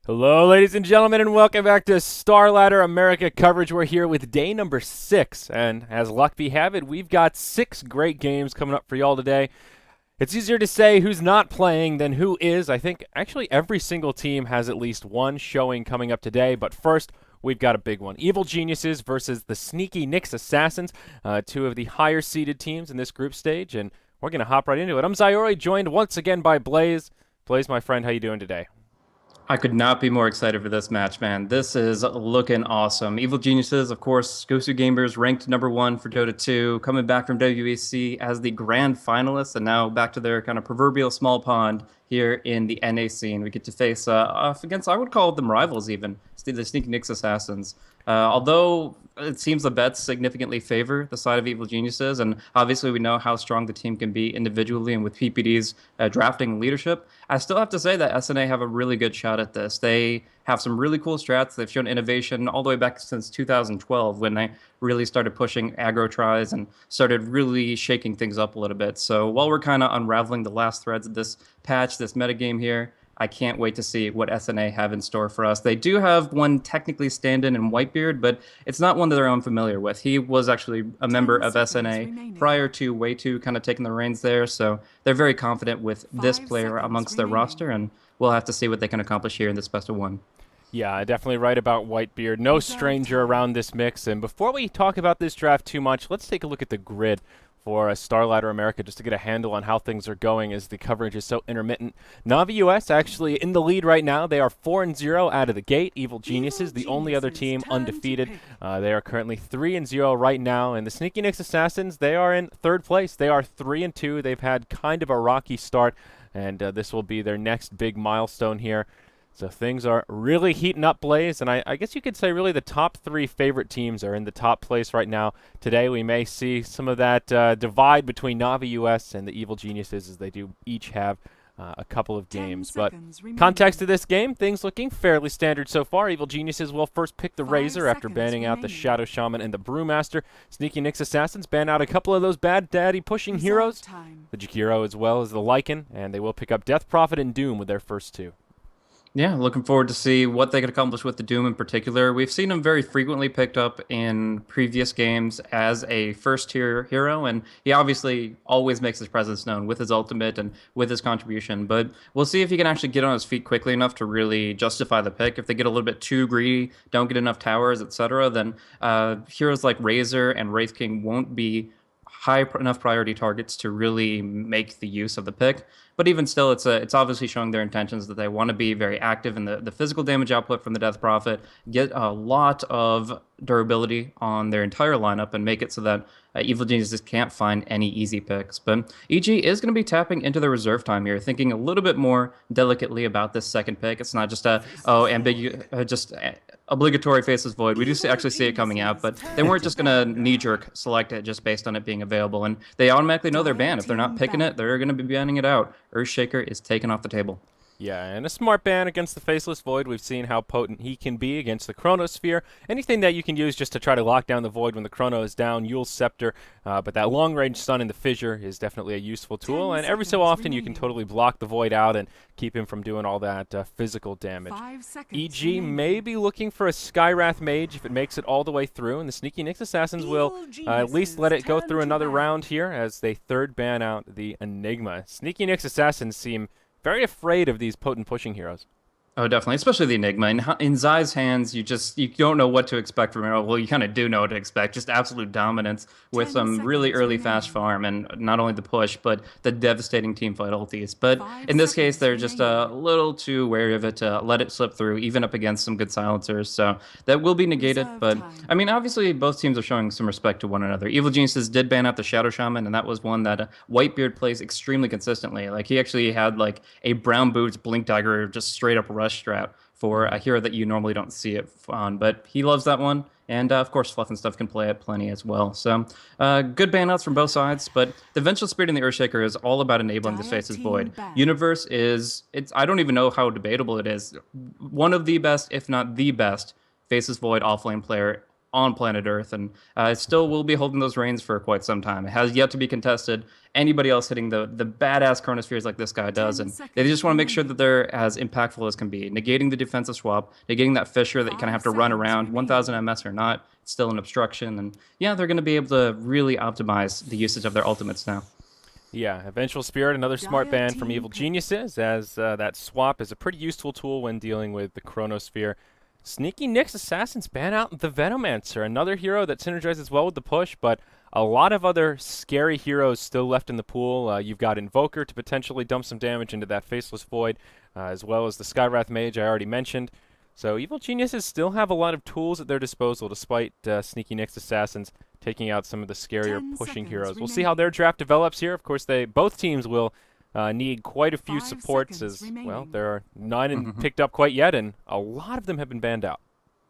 Hello, ladies and gentlemen, and welcome back to Starladder America coverage. We're here with day number 6, and as luck be have it, we've got 6 great games coming up for y'all today. It's easier to say who's not playing than who is. I think actually every single team has at least one showing coming up today, but first, we've got a big one. Evil Geniuses versus the Sneaky Nyx Assassins, two of the higher-seeded teams in this group stage, and we're going to hop right into it. I'm Zyori, joined once again by Blaze. Blaze, my friend, how you doing today? I could not be more excited for this match, man. This is looking awesome. Evil Geniuses, of course, Gosu Gamers ranked number 1 for Dota 2, coming back from WEC as the grand finalists, and now back to their kind of proverbial small pond here in the NA scene. We get to face off against, I would call them rivals even, the Sneaky Nyx Assassins. Although it seems the bets significantly favor the side of Evil Geniuses, and obviously we know how strong the team can be individually and with PPD's drafting leadership, I still have to say that SNA have a really good shot at this. They have some really cool strats. They've shown innovation all the way back since 2012 when they really started pushing aggro tries and started really shaking things up a little bit. So while we're kind of unraveling the last threads of this patch, this metagame here, I can't wait to see what SNA have in store for us. They do have one technically stand-in in Whitebeard, but it's not one that I'm familiar with. He was actually a member of SNA prior to Way2 kind of taking the reins there, so they're very confident with this player amongst their roster, and we'll have to see what they can accomplish here in this best of one. Yeah, definitely right about Whitebeard. No stranger around this mix. And before we talk about this draft too much, let's take a look at the grid for Starladder America just to get a handle on how things are going as the coverage is so intermittent. Navi US actually in the lead right now. They are 4-0 out of the gate. Evil Geniuses, the only other team undefeated. They are currently 3-0 right now. And the Sneaky Nyx Assassins, they are in third place. They are 3-2. They've had kind of a rocky start, and this will be their next big milestone here. So things are really heating up, Blaze, and I guess you could say really the top 3 favorite teams are in the top place right now. Today we may see some of that divide between Navi US and the Evil Geniuses as they do each have a couple of games. But context of this game, things looking fairly standard so far. Evil Geniuses will first pick the Razor after banning out the Shadow Shaman and the Brewmaster. Sneaky Nyx Assassins ban out a couple of those bad daddy pushing heroes, the Jakiro as well as the Lycan, and they will pick up Death Prophet and Doom with their first 2. Yeah, looking forward to see what they can accomplish with the Doom in particular. We've seen him very frequently picked up in previous games as a first-tier hero, and he obviously always makes his presence known with his ultimate and with his contribution. But we'll see if he can actually get on his feet quickly enough to really justify the pick. If they get a little bit too greedy, don't get enough towers, etc., then heroes like Razor and Wraith King won't be high enough priority targets to really make the use of the pick. But even still, it's obviously showing their intentions that they want to be very active in the physical damage output from the Death Prophet, get a lot of durability on their entire lineup, and make it so that Evil Geniuses can't find any easy picks. But EG is going to be tapping into the reserve time here, thinking a little bit more delicately about this second pick. It's not just obligatory Faceless Void. We do actually see it coming out, but they weren't just going to knee-jerk select it just based on it being available, and they automatically know they're banned. If they're not picking it, they're going to be banning it out. Earthshaker is taken off the table. Yeah, and a smart ban against the Faceless Void. We've seen how potent he can be against the Chronosphere. Anything that you can use just to try to lock down the Void when the Chrono is down, Yule's Scepter. But that long-range stun in the Fissure is definitely a useful tool. And every so often you can totally block the Void out and keep him from doing all that physical damage. EG may be looking for a Skywrath Mage if it makes it all the way through. And the Sneaky Nyx Assassins will at least let it go through another round here as they third ban out the Enigma. Sneaky Nyx Assassins seem very afraid of these potent pushing heroes. Oh, definitely, especially the Enigma. In Zai's hands, you don't know what to expect from him. Well, you kind of do know what to expect. Just absolute dominance with some really early fast farm, and not only the push, but the devastating teamfight ultis. But in this case, they're just a little too wary of it to let it slip through, even up against some good silencers. So that will be negated. But I mean, obviously, both teams are showing some respect to one another. Evil Geniuses did ban out the Shadow Shaman, and that was one that Whitebeard plays extremely consistently. Like, he actually had like a Brown Boots Blink Dagger just straight up rush strat for a hero that you normally don't see it on, but he loves that one, and of course Fluff and Stuff can play it plenty as well. So good banouts from both sides, but the Vengeful Spirit and the Earthshaker is all about enabling this Faceless Void. Universe I don't even know how debatable it is, one of the best, if not the best, Faceless Void offlane player on planet Earth, and it still will be holding those reins for quite some time. It has yet to be contested. Anybody else hitting the badass chronospheres like this guy does, and they just want to make sure that they're as impactful as can be, negating the defensive swap, negating that fissure that you kind of have to run around, 1,000 MS or not, it's still an obstruction, and yeah, they're going to be able to really optimize the usage of their ultimates now. Yeah, Eventual Spirit, another smart ban from Evil Geniuses, as that swap is a pretty useful tool when dealing with the Chronosphere. Sneaky Nyx Assassins ban out the Venomancer, another hero that synergizes well with the push, but a lot of other scary heroes still left in the pool. You've got Invoker to potentially dump some damage into that Faceless Void, as well as the Skywrath Mage I already mentioned. So Evil Geniuses still have a lot of tools at their disposal, despite Sneaky Nyx Assassins taking out some of the scarier pushing heroes. We'll see how their draft develops here. Of course, both teams will need quite a few supports, as well. There are none picked up quite yet, and a lot of them have been banned out.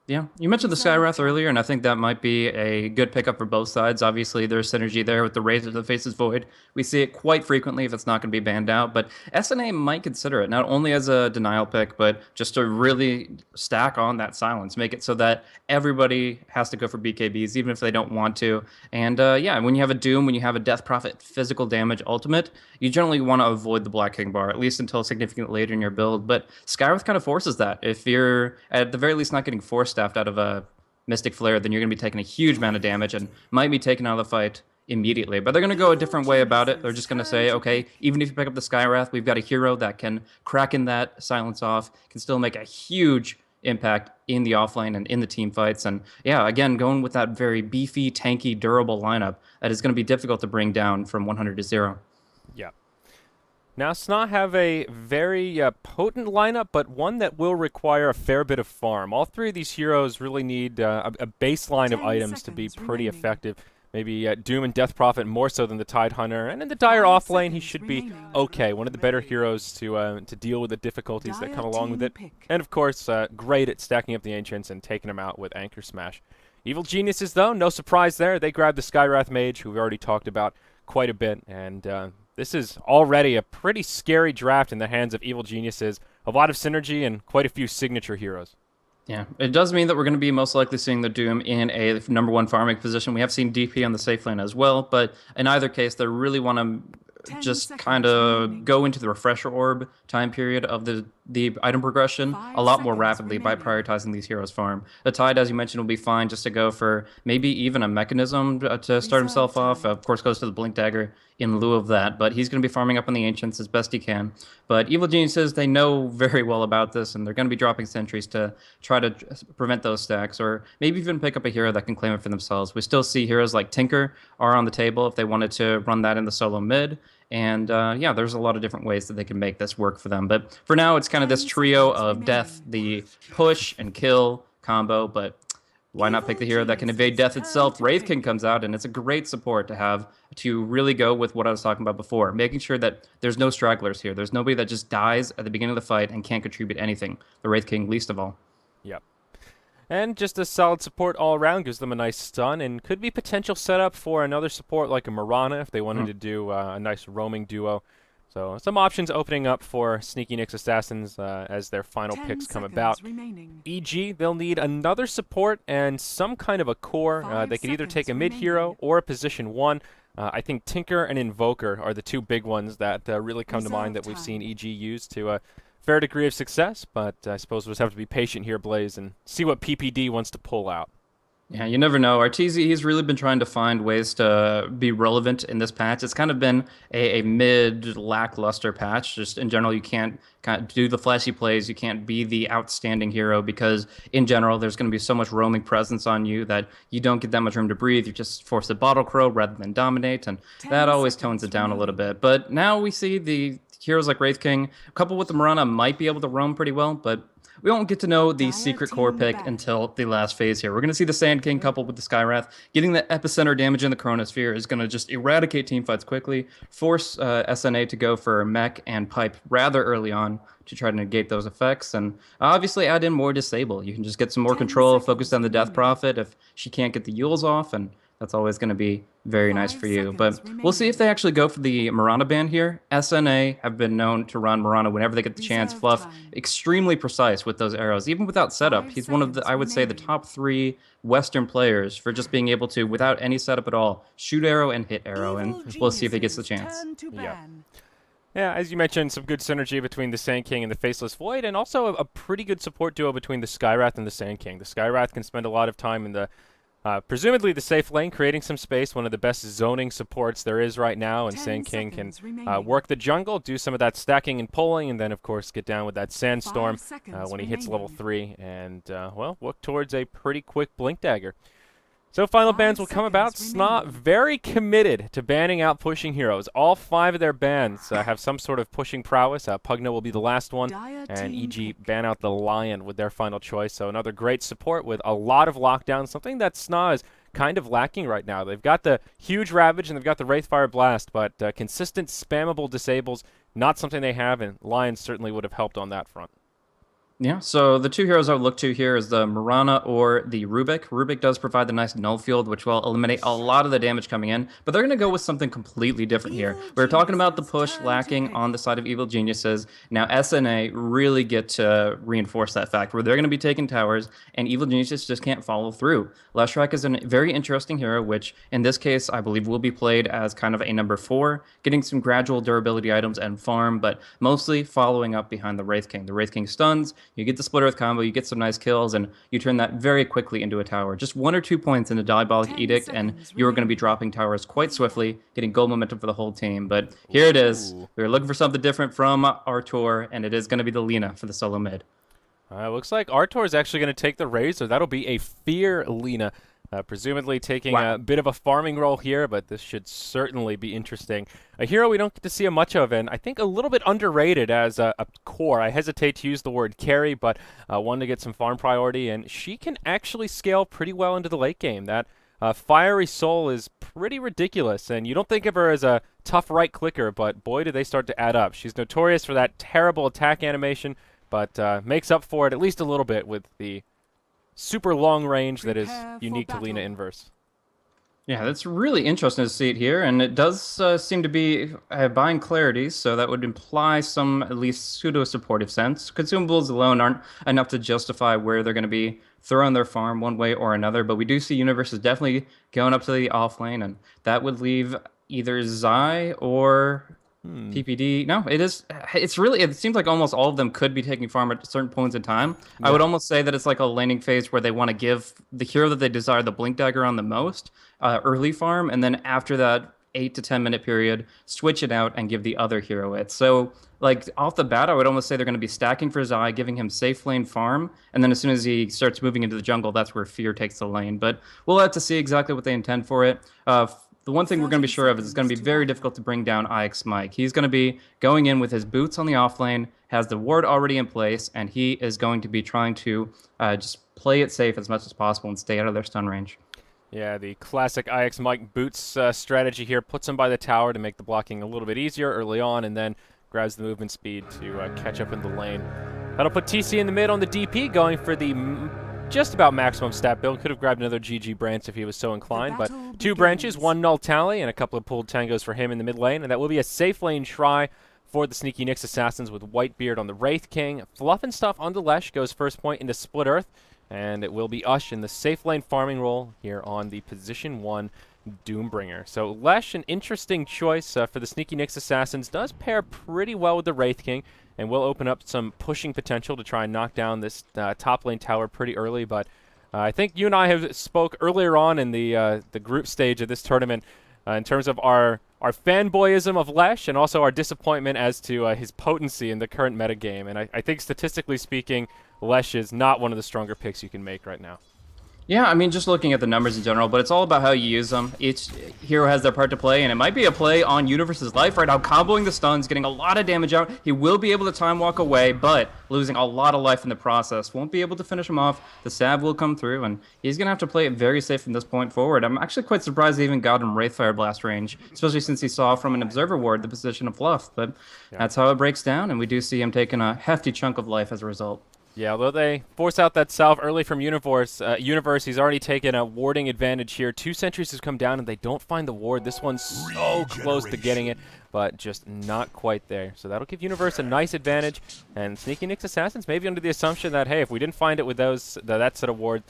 Yeah, you mentioned the Skywrath earlier, and I think that might be a good pickup for both sides. Obviously, there's synergy there with the Raise of the Faces Void. We see it quite frequently if it's not going to be banned out, but SNA might consider it, not only as a denial pick, but just to really stack on that silence, make it so that everybody has to go for BKBs, even if they don't want to. And yeah, when you have a Doom, when you have a Death Prophet physical damage ultimate, you generally want to avoid the Black King bar, at least until significantly later in your build. But Skywrath kind of forces that. If you're, at the very least, not getting force staffed out of a Mystic Flare, then you're going to be taking a huge amount of damage and might be taken out of the fight immediately. But they're going to go a different way about it. They're just going to say, okay, even if you pick up the Skywrath, we've got a hero that can crack in that silence off, can still make a huge impact in the offlane and in the team fights. And yeah, again, going with that very beefy, tanky, durable lineup that is going to be difficult to bring down from 100 to 0. Yeah. Now, SNA have a very potent lineup, but one that will require a fair bit of farm. All three of these heroes really need a baseline of items to be pretty effective. Maybe Doom and Death Prophet more so than the Tide Hunter. And in the Dire offlane, he should be okay. One of the better heroes to deal with the difficulties that come along with it. And of course, great at stacking up the Ancients and taking them out with Anchor Smash. Evil Geniuses, though, no surprise there. They grabbed the Skywrath Mage, who we already talked about quite a bit. And this is already a pretty scary draft in the hands of Evil Geniuses. A lot of synergy and quite a few signature heroes. Yeah, it does mean that we're going to be most likely seeing the Doom in a #1 farming position. We have seen DP on the safe lane as well, but in either case, they really want to just kind of go into the refresher orb time period of the item progression a lot more rapidly by prioritizing these heroes farm. The Tide, as you mentioned, will be fine just to go for maybe even a mechanism to start himself off. Of course, goes to the Blink Dagger in lieu of that, but he's going to be farming up on the Ancients as best he can. But Evil Geniuses, they know very well about this, and they're going to be dropping sentries to try to prevent those stacks, or maybe even pick up a hero that can claim it for themselves. We still see heroes like Tinker are on the table if they wanted to run that in the solo mid. And yeah, there's a lot of different ways that they can make this work for them. But for now, it's kind of this trio of death, the push and kill combo. But why not pick the hero that can evade death itself? Wraith King comes out, and it's a great support to have to really go with what I was talking about before, making sure that there's no stragglers here. There's nobody that just dies at the beginning of the fight and can't contribute anything. The Wraith King least of all. Yep. And just a solid support all around, gives them a nice stun, and could be potential setup for another support like a Mirana if they wanted to do a nice roaming duo. So some options opening up for Sneaky Nyx Assassins as their final picks come about. EG, they'll need another support and some kind of a core. They could either take a mid hero or a position 1. I think Tinker and Invoker are the two big ones that really come to mind that we've seen EG use to fair degree of success, but I suppose we'll just have to be patient here, Blaze, and see what PPD wants to pull out. Yeah, you never know. Arteezy, he's really been trying to find ways to be relevant in this patch. It's kind of been a mid, lackluster patch. Just in general, you can't kind of do the flashy plays. You can't be the outstanding hero because, in general, there's going to be so much roaming presence on you that you don't get that much room to breathe. You're just forced to bottle crow rather than dominate, and that always tones it down a little bit. But now we see the heroes like Wraith King, coupled with the Mirana, might be able to roam pretty well, but we won't get to know the secret core pick until the last phase here. We're going to see the Sand King coupled with the Skywrath. Getting the epicenter damage in the Chronosphere is going to just eradicate teamfights quickly, force SNA to go for mech and pipe rather early on to try to negate those effects, and obviously add in more Disable. You can just get some more control, focus on the Death Prophet if she can't get the Yules off, and That's always going to be very nice for you. 5 seconds But we'll see if they remaining. actually go for the Mirana ban here. SNA have been known to run Mirana whenever they get the chance. Reserve Fluff, time. extremely precise with those arrows, even without setup. 5 He's one of the, seconds I would say, the remaining. top 3 Western players for just being able to, without any setup at all, shoot arrow and hit arrow. And Evil we'll see if he gets the geniuses chance. turn to Yeah. ban. Yeah, as you mentioned, some good synergy between the Sand King and the Faceless Void, and also a pretty good support duo between the Skywrath and the Sand King. The Skywrath can spend a lot of time in the presumably the safe lane, creating some space, one of the best zoning supports there is right now, and 10 Sand King can seconds remaining. work the jungle, do some of that stacking and pulling, and then, of course, get down with that Sandstorm 5 seconds when he hits level remaining. 3, and, well, work towards a pretty quick Blink Dagger. So final 5 bans will come about. seconds SNA remaining. very committed to banning out pushing heroes. All 5 of their bans have some sort of pushing prowess. Pugna will be the last one, Dire and team EG pick. ban out the Lion with their final choice. So another great support with a lot of lockdown, something that SNA is kind of lacking right now. They've got the huge Ravage and they've got the Wraithfire Blast, but consistent spammable disables, not something they have, and Lion certainly would have helped on that front. Yeah, so the 2 heroes I would look to here is the Mirana or the Rubik. Rubik does provide the nice null field, which will eliminate a lot of the damage coming in, but they're going to go with something completely different here. Evil We were talking about the geniuses push turn to lacking pick. on the side of Evil Geniuses. Now SNA really get to reinforce that fact, where they're going to be taking towers, and Evil Geniuses just can't follow through. Leshrac is a very interesting hero, which in this case I believe will be played as kind of a number 4, getting some gradual durability items and farm, but mostly following up behind the Wraith King. The Wraith King stuns, you get the Split Earth combo, you get some nice kills, and you turn that very quickly into a tower. Just 1 or 2 points in the Diabolic 10 Edict, and seconds you're going to be remaining. dropping towers quite swiftly, getting gold momentum for the whole team. But here it is. Ooh. We were looking for something different from Artur, and it is going to be the Lina for the solo mid. Looks like Artor is actually going to take the Razor. That'll be a Fear Lina, presumably taking Wow. a bit of a farming role here, but this should certainly be interesting. A hero we don't get to see much of, and I think a little bit underrated as a core. I hesitate to use the word carry, but one to get some farm priority, and she can actually scale pretty well into the late game. That Fiery Soul is pretty ridiculous, and you don't think of her as a tough right clicker, but boy do they start to add up. She's notorious for that terrible attack animation, but makes up for it at least a little bit with the super long range that is Prepare for unique to Lina battle. Inverse. Yeah, that's really interesting to see it here, and it does seem to be buying clarity, so that would imply some at least pseudo-supportive sense. Consumables alone aren't enough to justify where they're going to be throwing their farm one way or another, but we do see Universe is definitely going up to the off lane, and that would leave either Zai or PPD. No, it is. It's really. It seems like almost all of them could be taking farm at certain points in time. I would almost say that it's like a laning phase where they want to give the hero that they desire the Blink Dagger on the most early farm, and then after that 8 to 10 minute period, switch it out and give the other hero it. So like off the bat, I would almost say they're going to be stacking for Zai, giving him safe lane farm, and then as soon as he starts moving into the jungle, that's where Fear takes the lane. But we'll have to see exactly what they intend for it. The one thing we're going to be 30 sure of is it's going to be seconds to very battle. difficult to bring down IX Mike. He's going to be going in with his boots on the off lane, has the ward already in place, and he is going to be trying to just play it safe as much as possible and stay out of their stun range. Yeah, the classic IX Mike boots strategy here puts him by the tower to make the blocking a little bit easier early on, and then grabs the movement speed to catch up in the lane. That'll put TC in the mid on the DP, going for the just about maximum stat build. Could have grabbed another GG branch if he was so inclined, but battle 2 branches, begins. 1 null tally, and a couple of pulled tangos for him in the mid lane, and that will be a safe lane try for the Sneaky Nyx Assassins with Whitebeard on the Wraith King. Fluff and Stuff on the Lesh goes first point into Split Earth, and it will be Ush in the safe lane farming role here on the position 1 Doombringer. So Lesh, an interesting choice for the Sneaky Nyx Assassins, does pair pretty well with the Wraith King, and will open up some pushing potential to try and knock down this top lane tower pretty early. But I think you and I have spoke earlier on in the group stage of this tournament in terms of our fanboyism of Lesh and also our disappointment as to his potency in the current metagame. And I think statistically speaking, Lesh is not one of the stronger picks you can make right now. Yeah, I mean, just looking at the numbers in general, but it's all about how you use them. Each hero has their part to play, and it might be a play on Universe's life right now, comboing the stuns, getting a lot of damage out. He will be able to time walk away, but losing a lot of life in the process. Won't be able to finish him off. The Sav will come through, and he's going to have to play it very safe from this point forward. I'm actually quite surprised they even got him Wraithfire Blast range, especially since he saw from an Observer Ward the position of Fluff, but that's how it breaks down, and we do see him taking a hefty chunk of life as a result. Yeah, although they force out that salve early from Universe, he's already taken a warding advantage here. 2 sentries has come down, and they don't find the ward. This one's so close to getting it, but just not quite there. So that'll give Universe a nice advantage, and Sneaky Nick's Assassins maybe under the assumption that, hey, if we didn't find it with that set of ward,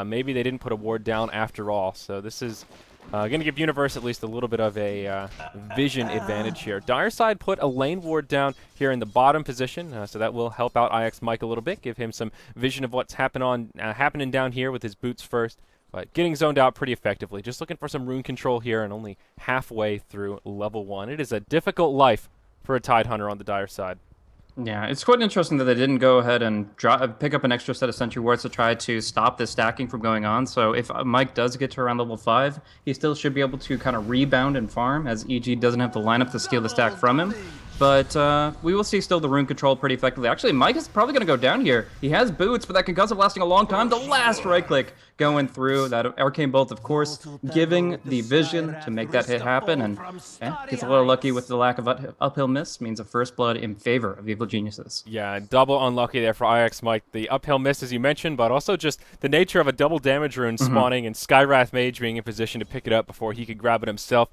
maybe they didn't put a ward down after all. So this is going to give Universe at least a little bit of a vision advantage here. Dire side put a lane ward down here in the bottom position, so that will help out IX Mike a little bit, give him some vision of what's happening down here with his boots first. But getting zoned out pretty effectively. Just looking for some rune control here and only halfway through level 1. It is a difficult life for a Tidehunter on the Dire side. Yeah, it's quite interesting that they didn't go ahead and pick up an extra set of Sentry Wards to try to stop this stacking from going on. So if Mike does get to around level 5, he still should be able to kind of rebound and farm, as EG doesn't have the lineup to steal the stack from him. But we will see still the rune control pretty effectively. Actually, Mike is probably going to go down here. He has boots, but that concussive lasting a long time. The last right click going through. That Arcane Bolt, of course, giving the vision to make that hit happen. And yeah, gets a little lucky with the lack of uphill miss. Means a first blood in favor of Evil Geniuses. Yeah, double unlucky there for IX Mike. The uphill miss, as you mentioned, but also just the nature of a double damage rune spawning and Skywrath Mage being in position to pick it up before he could grab it himself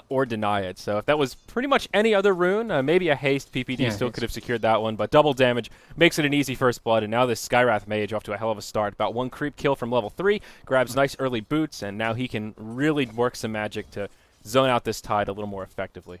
or deny it. So if that was pretty much any other rune, maybe a haste, PPD still could have secured that one, but double damage makes it an easy first blood, and now this Skywrath Mage off to a hell of a start. About 1 creep kill from level 3, grabs nice early boots, and now he can really work some magic to zone out this Tide a little more effectively.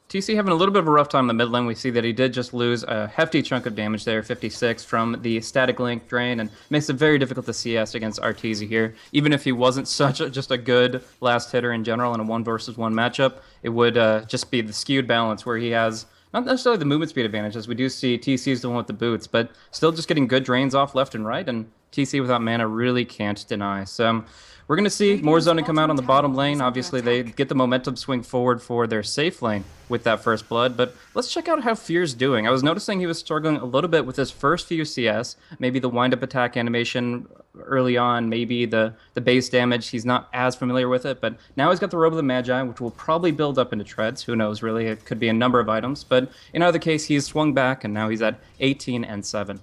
TC having a little bit of a rough time in the mid lane. We see that he did just lose a hefty chunk of damage there, 56, from the static link drain, and makes it very difficult to CS against Arteezy here. Even if he wasn't just a good last hitter in general in a 1 versus 1 matchup, it would just be the skewed balance where he has not necessarily the movement speed advantage, as we do see TC is the one with the boots, but still just getting good drains off left and right, and TC without mana really can't deny. So we're going to see more zoning come out on the bottom lane. Obviously, they get the momentum swing forward for their safe lane with that first blood. But let's check out how Fear's doing. I was noticing he was struggling a little bit with his first few CS. Maybe the wind-up attack animation early on, maybe the base damage. He's not as familiar with it. But now he's got the Robe of the Magi, which will probably build up into treads. Who knows, really? It could be a number of items. But in either case, he's swung back, and now he's at 18 and 7.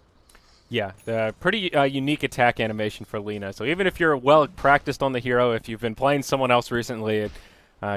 Yeah, pretty unique attack animation for Lina. So even if you're well practiced on the hero, if you've been playing someone else recently, it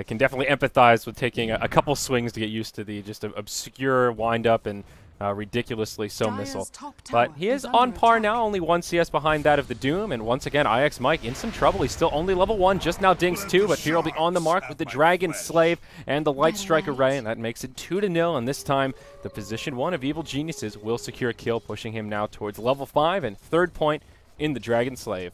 can definitely empathize with taking a couple swings to get used to the just obscure wind-up and ridiculously so missile. But he is on par now, only 1 CS behind that of the Doom, and once again, IX Mike in some trouble. He's still only level 1, just now dings 2, but Fear will be on the mark with the Dragon Slave and the Light Strike Array, and that makes it 2-0, and this time the position 1 of Evil Geniuses will secure a kill, pushing him now towards level 5 and 3rd point in the Dragon Slave.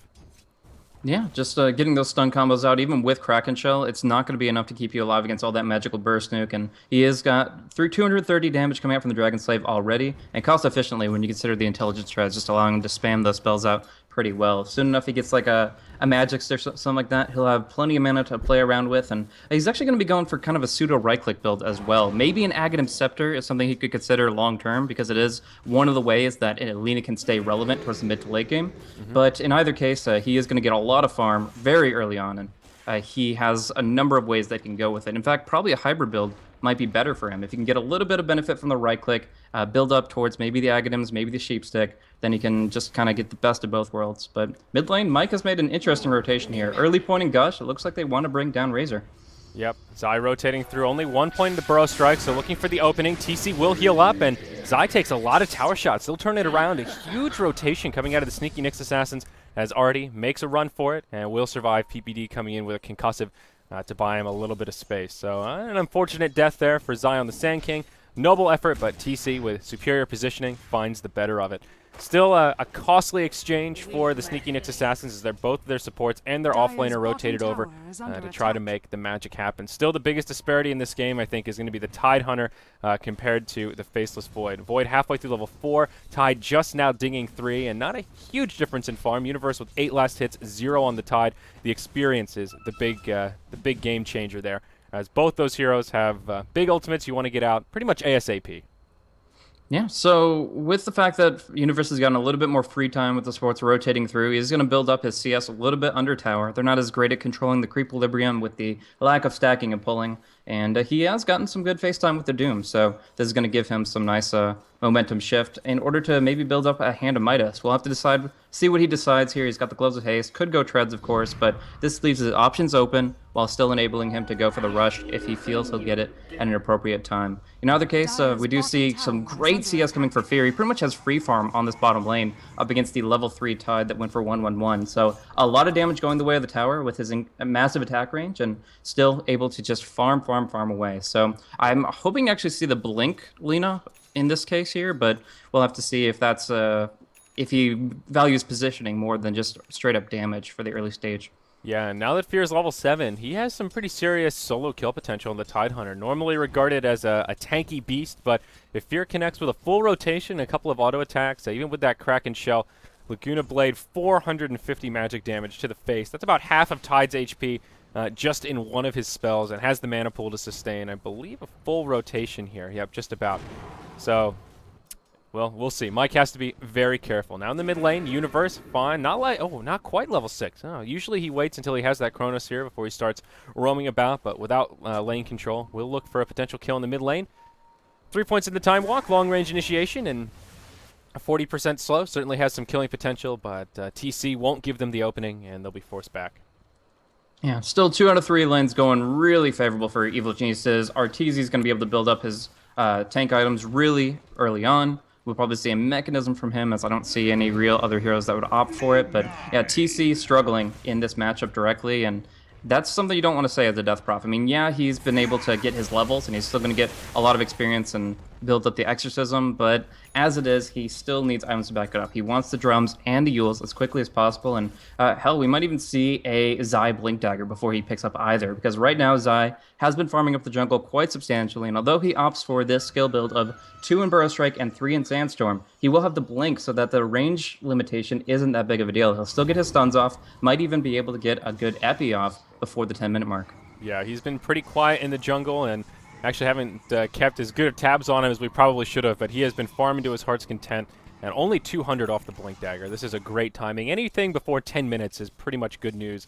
Yeah, just getting those stun combos out, even with Kraken Shell, it's not going to be enough to keep you alive against all that magical burst nuke. And he has got through 230 damage coming out from the Dragon Slave already, and cost efficiently when you consider the intelligence treads, just allowing him to spam those spells out pretty well. Soon enough he gets like a Magix or something like that, he'll have plenty of mana to play around with, and he's actually going to be going for kind of a pseudo right-click build as well. Maybe an Aghanim Scepter is something he could consider long-term, because it is one of the ways that Lina can stay relevant towards the mid to late game. But in either case, he is going to get a lot of farm very early on, and he has a number of ways that he can go with it. In fact, probably a hybrid build might be better for him. If you can get a little bit of benefit from the right click, build up towards maybe the Aghanims, maybe the Sheepstick, then he can just kind of get the best of both worlds. But mid lane, Mike has made an interesting rotation here. Early point in Gush, it looks like they want to bring down Razor. Yep, Zai rotating through, only 1 point in the Burrow Strike, so looking for the opening. TC will heal up, and Zai takes a lot of tower shots. They'll turn it around. A huge rotation coming out of the Sneaky Nyx Assassins as Artie makes a run for it, and will survive. PPD coming in with a concussive to buy him a little bit of space. So an unfortunate death there for Zai on the Sand King. Noble effort, but TC with superior positioning finds the better of it. Still a costly exchange for the Sneaky Nyx Assassins, as they're both their supports and their offlaner rotated over to try to make the magic happen. Still, the biggest disparity in this game, I think, is going to be the Tidehunter compared to the Faceless Void. Void halfway through level 4, Tide just now dinging 3, and not a huge difference in farm. Universe with 8 last hits, 0 on the Tide. The experience is the big game changer there, as both those heroes have big ultimates you want to get out pretty much ASAP. Yeah, so with the fact that Universe has gotten a little bit more free time with the sports rotating through, he's going to build up his CS a little bit under tower. They're not as great at controlling the creep equilibrium with the lack of stacking and pulling. And he has gotten some good face time with the Doom, so this is going to give him some nice momentum shift in order to maybe build up a Hand of Midas. We'll have to see what he decides here. He's got the Gloves of Haste, could go Treads, of course, but this leaves his options open while still enabling him to go for the Rush if he feels he'll get it at an appropriate time. In either case, we do see some great CS coming for Fear. He pretty much has free farm on this bottom lane up against the level 3 Tide that went for 1-1-1. So a lot of damage going the way of the tower with his massive attack range and still able to just farm away. So I'm hoping to actually see the Blink Lina in this case here, but we'll have to see if that's if he values positioning more than just straight up damage for the early stage. Yeah, and now that Fear is level 7, he has some pretty serious solo kill potential in the Tidehunter. Normally regarded as a tanky beast, but if Fear connects with a full rotation, a couple of auto attacks, even with that Kraken Shell, Laguna Blade, 450 magic damage to the face. That's about half of Tide's HP just in one of his spells, and has the mana pool to sustain, I believe, a full rotation here. Yep, just about. So, well, we'll see. Mike has to be very careful. Now in the mid lane, Universe, fine. Not quite level 6. Oh, usually he waits until he has that Chronosphere before he starts roaming about, but without lane control, we'll look for a potential kill in the mid lane. 3 points in the time walk, long range initiation, and a 40% slow. Certainly has some killing potential, but TC won't give them the opening, and they'll be forced back. Yeah, still 2 out of 3 lanes going really favorable for Evil Geniuses. Arteezy is going to be able to build up his tank items really early on. We'll probably see a mechanism from him, as I don't see any real other heroes that would opt for it. But yeah, TC struggling in this matchup directly, and that's something you don't want to say as a Death Prof. I mean, yeah, he's been able to get his levels, and he's still going to get a lot of experience and build up the Exorcism, but as it is, he still needs items to back it up. He wants the drums and the Yules as quickly as possible, and hell, we might even see a Zai Blink Dagger before he picks up either, because right now Zai has been farming up the jungle quite substantially, and although he opts for this skill build of 2 in Burrow Strike and 3 in Sandstorm, he will have the Blink so that the range limitation isn't that big of a deal. He'll still get his stuns off, might even be able to get a good epi off before the 10-minute mark. Yeah, he's been pretty quiet in the jungle, and actually haven't kept as good of tabs on him as we probably should have, but he has been farming to his heart's content, and only 200 off the Blink Dagger. This is a great timing. Anything before 10 minutes is pretty much good news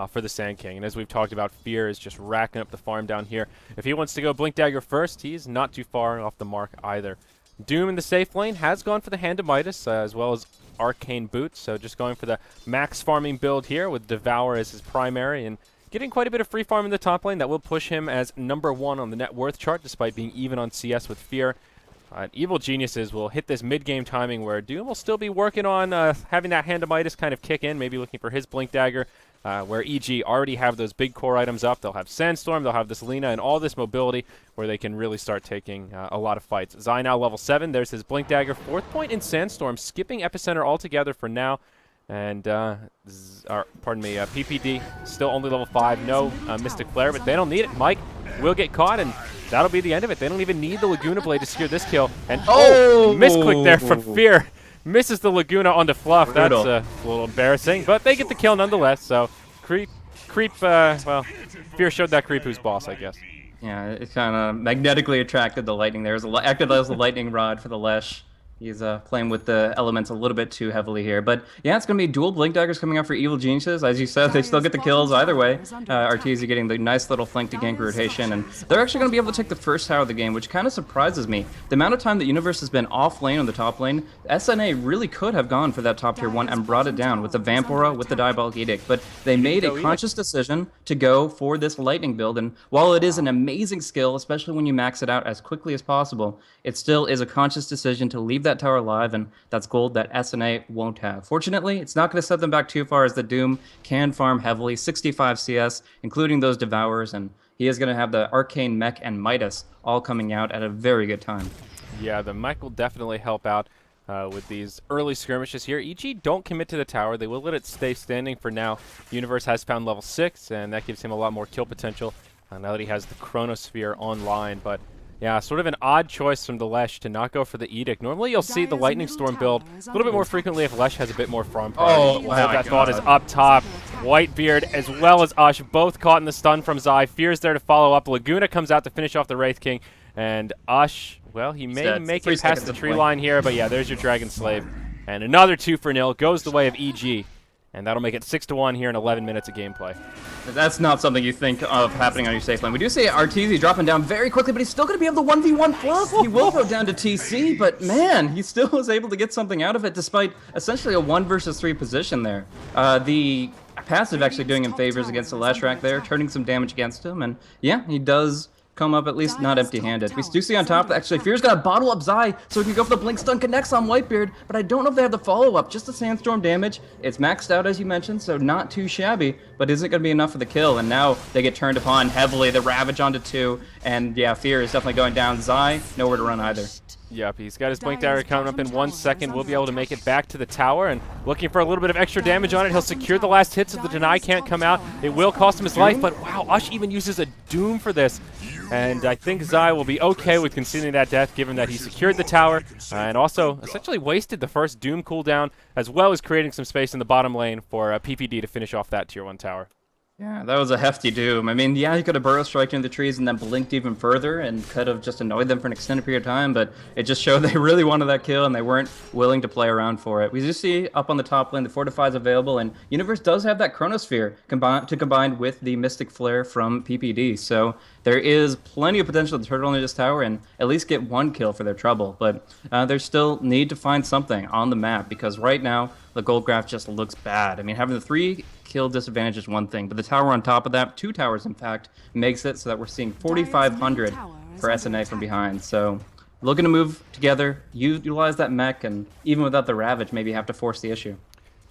for the Sand King, and as we've talked about, Fear is just racking up the farm down here. If he wants to go Blink Dagger first, he's not too far off the mark either. Doom in the safe lane has gone for the Hand of Midas, as well as Arcane Boots, so just going for the max farming build here with Devour as his primary, and getting quite a bit of free farm in the top lane that will push him as #1 on the net worth chart, despite being even on CS with Fear. Evil Geniuses will hit this mid-game timing where Doom will still be working on having that Hand of Midas kind of kick in, maybe looking for his Blink Dagger, where EG already have those big core items up. They'll have Sandstorm, they'll have this Lina, and all this mobility where they can really start taking a lot of fights. Zai now level 7. There's his Blink Dagger. 4th point in Sandstorm, skipping Epicenter altogether for now. And, PPD, still only level 5. No Mystic Flare, but they don't need it. Mike will get caught, and that'll be the end of it. They don't even need the Laguna Blade to secure this kill. And, misclick there from Fear. Misses the Laguna onto Fluff. Brutal. That's a little embarrassing, but they get the kill nonetheless. So, well, Fear showed that creep who's boss, I guess. Yeah, it kind of magnetically attracted the lightning there. Acted as a lightning rod for the Lesh. He's playing with the elements a little bit too heavily here. But yeah, it's going to be dual Blink Daggers coming out for Evil Geniuses. As you said, they still get the kills either way. Arteezy getting the nice little flank to gank rotation. And they're actually going to be able to take the first tower of the game, which kind of surprises me. The amount of time that Universe has been off lane on the top lane, SNA really could have gone for that top tier 1 and brought it down with the Vampora, with the Diabolic Edict. But they made a conscious decision to go for this lightning build. And while it is an amazing skill, especially when you max it out as quickly as possible, it still is a conscious decision to leave that tower alive, and that's gold that SNA won't have. Fortunately, it's not going to set them back too far, as the Doom can farm heavily, 65 CS, including those Devours, and he is going to have the Arcane Mech and Midas all coming out at a very good time. Yeah, the Mech will definitely help out with these early skirmishes here. EG don't commit to the tower. They will let it stay standing for now. Universe has found level 6, and that gives him a lot more kill potential now that he has the Chronosphere online, but yeah, sort of an odd choice from the Lesh to not go for the Edict. Normally you'll see the Lightning Storm build a little bit more frequently if Lesh has a bit more farm priority. Wow, that thought is up top. Whitebeard as well as Ush both caught in the stun from Zai. Fear's there to follow up. Laguna comes out to finish off the Wraith King. And Ush, well, he may make it past the tree line here, but yeah, there's your Dragon Slave. And another 2-0 goes the way of EG. And that'll make it 6-1 here in 11 minutes of gameplay. That's not something you think of happening on your safe lane. We do see Arteezy dropping down very quickly, but he's still going to be able to 1v1 fluff. He will go down to TC, but man, he still was able to get something out of it despite essentially a 1 versus 3 position there. The passive actually doing him favors against the Leshrac there, turning some damage against him, and yeah, he does come up at least not empty-handed. We do see on top that actually Fear's gonna bottle up Zai so he can go for the Blink Stun connects on Whitebeard, but I don't know if they have the follow-up. Just the Sandstorm damage. It's maxed out as you mentioned, so not too shabby, but isn't gonna be enough for the kill. And now they get turned upon heavily. The Ravage onto 2, and yeah, Fear is definitely going down. Zai, nowhere to run either. Yep, he's got his Blink Dagger coming up in 1 second. We'll be able to make it back to the tower, and looking for a little bit of extra damage on it. He'll secure the last hit so the deny can't come out. It will cost him his life, but wow, Ush even uses a Doom for this. And I think Zai will be okay with conceding that death, given that he secured the tower and also essentially wasted the first Doom cooldown, as well as creating some space in the bottom lane for PPD to finish off that tier 1 tower. Yeah, that was a hefty Doom. I mean, yeah, he could have burrow striked into the trees and then blinked even further and could have just annoyed them for an extended period of time, but it just showed they really wanted that kill and they weren't willing to play around for it. We just see up on the top lane, the Fortify is available, and Universe does have that Chronosphere combined with the Mystic Flare from PPD, so there is plenty of potential to turtle into this tower and at least get 1 kill for their trouble, but they still need to find something on the map because right now, the gold graph just looks bad. I mean, having the 3 kill disadvantage is one thing, but the tower on top of that, 2 towers in fact, makes it so that we're seeing 4,500 for SNA from behind. So looking to move together, utilize that mech, and even without the Ravage, maybe have to force the issue.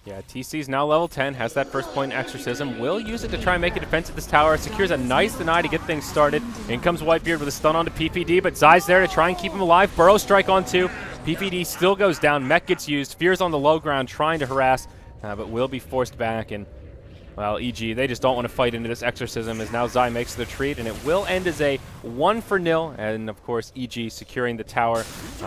Yeah, TC's now level 10, has that first point in Exorcism, will use it to try and make a defense at this tower, secures a nice deny to get things started. In comes Whitebeard with a stun onto PPD, but Zai's there to try and keep him alive. Burrow strike on 2. PPD still goes down, mech gets used, Fear's on the low ground trying to harass, but will be forced back, and well, EG, they just don't want to fight into this Exorcism as now Zai makes the retreat, and it will end as a 1-0, and of course EG securing the tower,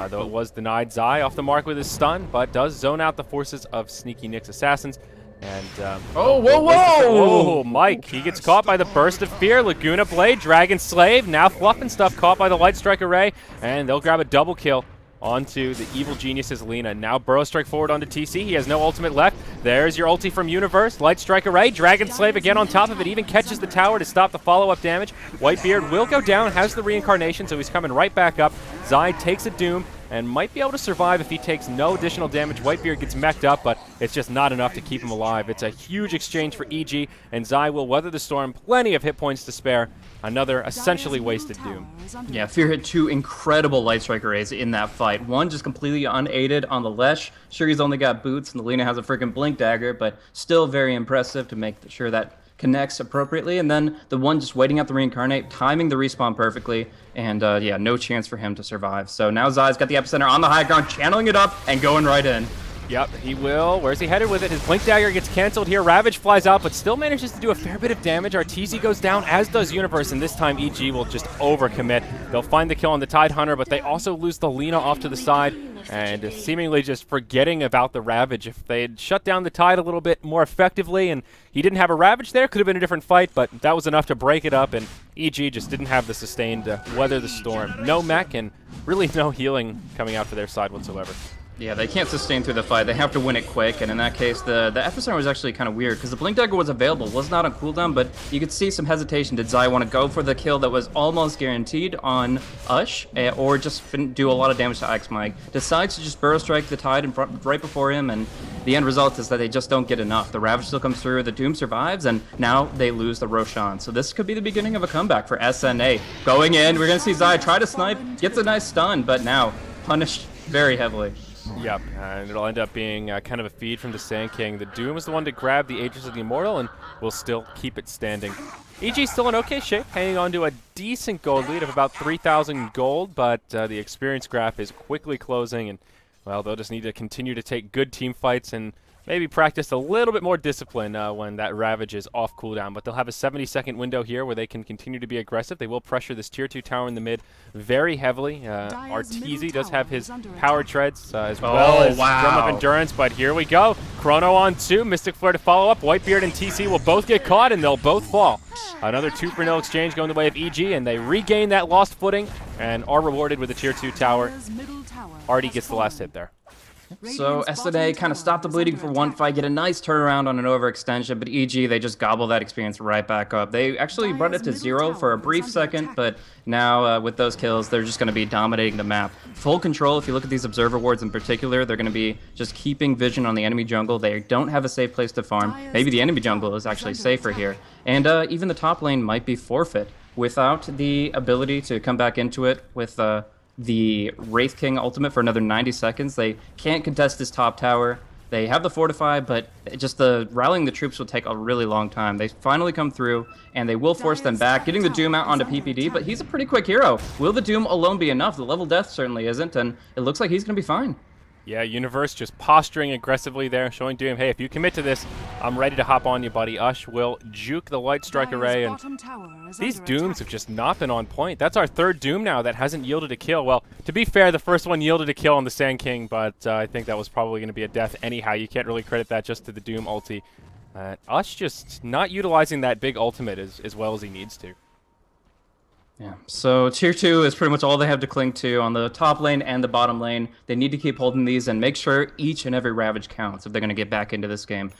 though it was denied. Zai off the mark with his stun, but does zone out the forces of Sneaky Nick's assassins. And whoa, Mike, he gets caught by the Burst of Fear, Laguna Blade, Dragon Slave, now Fluff and Stuff caught by the Light Strike Array, and they'll grab a double kill onto the Evil Genius's Lina. Now Burrow Strike forward onto TC. He has no ultimate left. There's your ulti from Universe. Light Strike Array. Dragon Slave again on top of it. Even catches the tower to stop the follow-up damage. Whitebeard will go down. Has the reincarnation, so he's coming right back up. Zai takes a Doom and might be able to survive if he takes no additional damage. Whitebeard gets mech'd up, but it's just not enough to keep him alive. It's a huge exchange for EG, and Zai will weather the storm. Plenty of hit points to spare. Another essentially wasted Doom. Yeah, Fear hit 2 incredible Light Strike Arrays in that fight. One just completely unaided on the Lesh. Sure, he's only got boots, and the Lina has a freaking Blink Dagger, but still very impressive to make sure that connects appropriately. And then the one just waiting out the reincarnate, timing the respawn perfectly, and yeah, no chance for him to survive. So now Zai's got the epicenter on the high ground, channeling it up and going right in. Yep, he will. Where's he headed with it? His Blink Dagger gets canceled here. Ravage flies out, but still manages to do a fair bit of damage. Arteezy goes down, as does Universe, and this time EG will just overcommit. They'll find the kill on the Tidehunter, but they also lose the Lina off to the side, and seemingly just forgetting about the Ravage. If they had shut down the Tide a little bit more effectively, and he didn't have a Ravage there, could have been a different fight, but that was enough to break it up, and EG just didn't have the sustain to weather the storm. No mech, and really no healing coming out for their side whatsoever. Yeah, they can't sustain through the fight. They have to win it quick, and in that case, the epicenter was actually kind of weird, because the Blink Dagger was available, was not on cooldown, but you could see some hesitation. Did Zai want to go for the kill that was almost guaranteed on Ush, or just do a lot of damage to Ix Mike? Decides to just Burrow Strike the Tide in front, right before him, and the end result is that they just don't get enough. The Ravage still comes through, the Doom survives, and now they lose the Roshan. So this could be the beginning of a comeback for SNA. Going in, we're going to see Zai try to snipe, gets a nice stun, but now punished very heavily. Yep, and it'll end up being kind of a feed from the Sand King. The Doom is the one to grab the Aegis of the Immortal, and will still keep it standing. EG's still in okay shape, hanging on to a decent gold lead of about 3,000 gold, but the experience graph is quickly closing, and, well, they'll just need to continue to take good team fights and maybe practice a little bit more discipline when that Ravage is off cooldown. But they'll have a 70-second window here where they can continue to be aggressive. They will pressure this tier 2 tower in the mid very heavily. Arteezy does have his power treads as well as Drum of Endurance. But here we go. Chrono on 2. Mystic Flare to follow up. Whitebeard and TC will both get caught, and they'll both fall. Another 2-for-0 exchange going the way of EG, and they regain that lost footing and are rewarded with a tier 2 tower. Artie gets the last hit there. So SNA kind of stopped the bleeding for one fight, get a nice turnaround on an overextension, but EG, they just gobble that experience right back up. They actually brought it to 0 for a brief second, but now with those kills, they're just going to be dominating the map. Full control, if you look at these observer wards in particular, they're going to be just keeping vision on the enemy jungle. They don't have a safe place to farm. Maybe the enemy jungle is actually safer here. And even the top lane might be forfeit without the ability to come back into it with the Wraith King ultimate for another 90 seconds. They can't contest this top tower. They have the fortify, but just the rallying the troops will take a really long time. They finally come through, and they will force them back, getting the Doom out onto PPD, but he's a pretty quick hero. Will the Doom alone be enough? The level death certainly isn't, and it looks like he's going to be fine. Yeah, Universe just posturing aggressively there, showing Doom, hey, if you commit to this, I'm ready to hop on you, buddy. Ush will juke the Light Strike Array, and these Dooms have just not been on point. That's our third Doom now that hasn't yielded a kill. Well, to be fair, the first one yielded a kill on the Sand King, but I think that was probably going to be a death anyhow. You can't really credit that just to the Doom ulti. Ush just not utilizing that big ultimate as well as he needs to. Yeah, so tier 2 is pretty much all they have to cling to on the top lane and the bottom lane. They need to keep holding these and make sure each and every Ravage counts if they're going to get back into this game.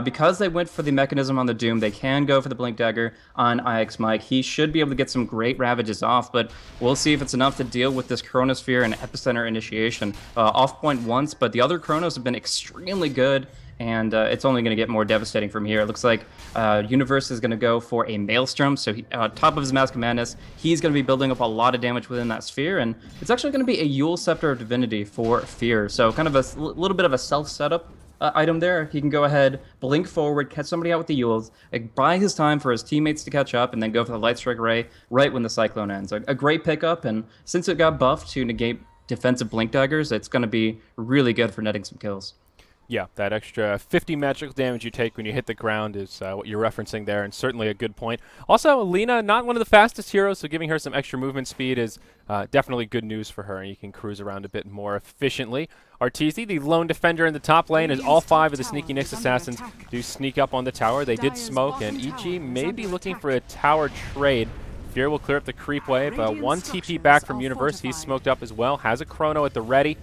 Because they went for the mechanism on the Doom, they can go for the Blink Dagger on IX Mike. He should be able to get some great Ravages off, but we'll see if it's enough to deal with this Chronosphere and Epicenter initiation. Off point once, but the other Chronos have been extremely good, and it's only going to get more devastating from here. It looks like Universe is going to go for a Maelstrom, so top of his Mask of Madness, he's going to be building up a lot of damage within that sphere, and it's actually going to be a Yule Scepter of Divinity for Fear, so kind of a little bit of a self-setup item there. He can go ahead, blink forward, catch somebody out with the Yules, buy his time for his teammates to catch up, and then go for the Light Strike Array right when the Cyclone ends. A great pickup, and since it got buffed to negate defensive Blink Daggers, it's going to be really good for netting some kills. Yeah, that extra 50 magical damage you take when you hit the ground is what you're referencing there, and certainly a good point. Also, Lina, not one of the fastest heroes, so giving her some extra movement speed is definitely good news for her, and you can cruise around a bit more efficiently. Arteezy, the lone defender in the top lane, as all 5 of the Sneaky Nyx assassins do sneak up on the tower. They did smoke, and EG may be looking for a tower trade. Fear will clear up the creep wave. One TP back from Universe. He's smoked up as well, has a Chrono at the ready.